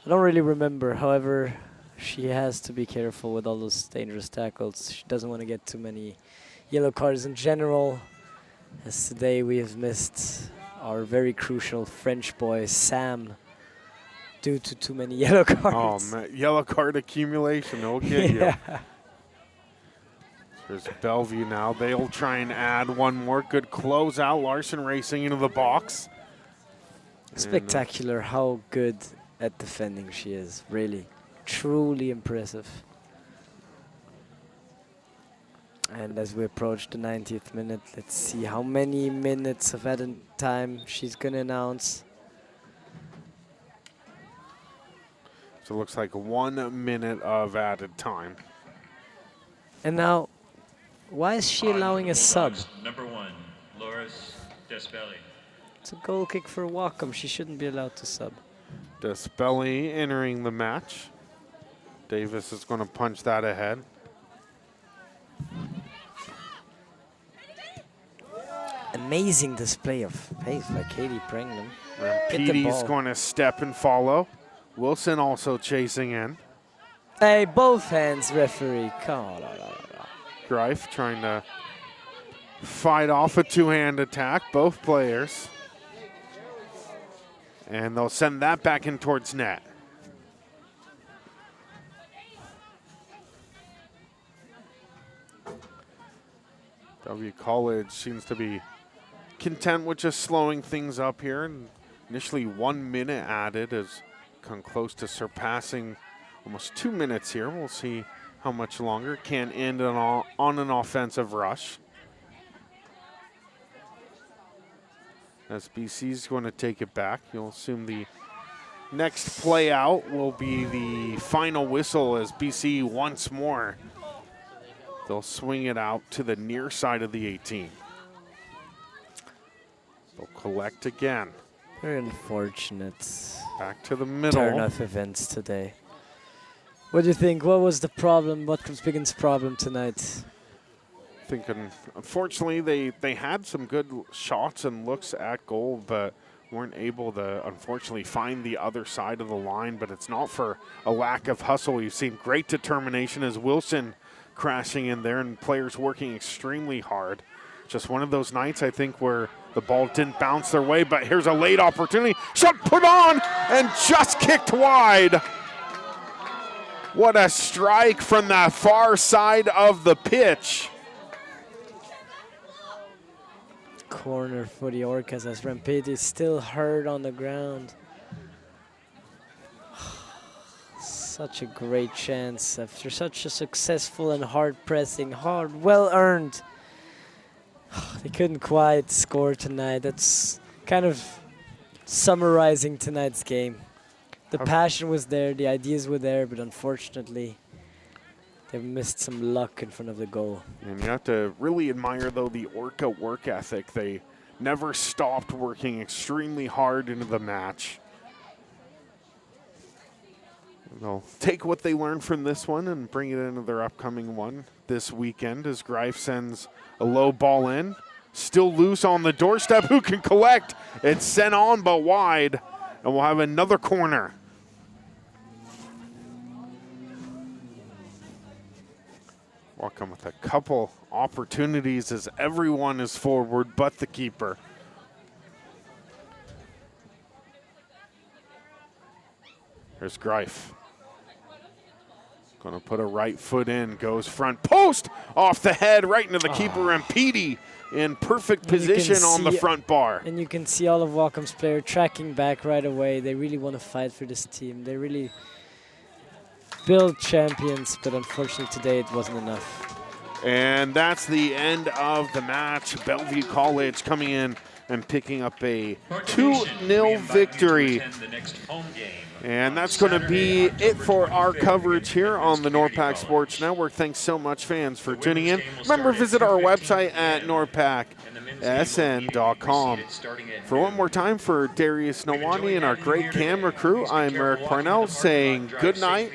I don't really remember. However, she has to be careful with all those dangerous tackles. She doesn't want to get too many yellow cards in general. As today we have missed our very crucial French boy, Sam, due to too many yellow cards. Oh, man. Yellow card accumulation. It'll get you. There's Bellevue now. They'll try and add one more. Good closeout. Larson racing into the box. Spectacular how good at defending she is. Really, truly impressive. And as we approach the 90th minute, let's see how many minutes of added time she's going to announce. So it looks like 1 minute of added time. And now, why is she allowing a sub? Number 1, Loris Despelli. It's a goal kick for Whatcom. She shouldn't be allowed to sub. Despelli entering the match. Davis is going to punch that ahead. Amazing display of pace by Katie Prengham. Petey's going to step and follow. Wilson also chasing in. Hey, both hands, referee. Come on. Greif trying to fight off a two-hand attack, both players. And they'll send that back in towards net. W College seems to be content with just slowing things up here. And initially 1 minute added has come close to surpassing almost 2 minutes here. We'll see how much longer. Can end on an offensive rush. As BC's going to take it back, you'll assume the next play out will be the final whistle as BC once more. They'll swing it out to the near side of the 18. They'll collect again. Very unfortunate. Back to the middle. Turn of events today. What do you think? What was the problem? Whatcom's biggest problem tonight? Thinking, unfortunately, they had some good shots and looks at goal, but weren't able to, unfortunately, find the other side of the line. But it's not for a lack of hustle. We've seen great determination as Wilson crashing in there and players working extremely hard. Just one of those nights, I think, where the ball didn't bounce their way, but here's a late opportunity. Shot put on and just kicked wide. What a strike from the far side of the pitch. Corner for the Orcas as Rampede is still hurt on the ground. Such a great chance after such a successful and hard-pressing, well-earned. They couldn't quite score tonight. That's kind of summarizing tonight's game. The passion was there, the ideas were there, but unfortunately, they missed some luck in front of the goal. And you have to really admire, though, the Orca work ethic. They never stopped working extremely hard into the match. They'll take what they learned from this one and bring it into their upcoming one this weekend as Greif sends a low ball in. Still loose on the doorstep. Who can collect? It's sent on but wide. And we'll have another corner. Whatcom with a couple opportunities as everyone is forward but the keeper. Here's Greif. Going to put a right foot in, goes front post, off the head, right into the keeper, and Petey in perfect position on the front bar. And you can see all of Whatcom's players tracking back right away. They really want to fight for this team. They really build champions, but unfortunately today it wasn't enough. And that's the end of the match. Bellevue College coming in and picking up a 2-0 victory. And that's going to be it for our coverage here on the NORPAC Sports Network. Thanks so much, fans, for tuning in. Remember, visit our website at norpacsn.com. For one more time, for Darius Nowani and our great camera crew, I'm Eric Parnell saying good night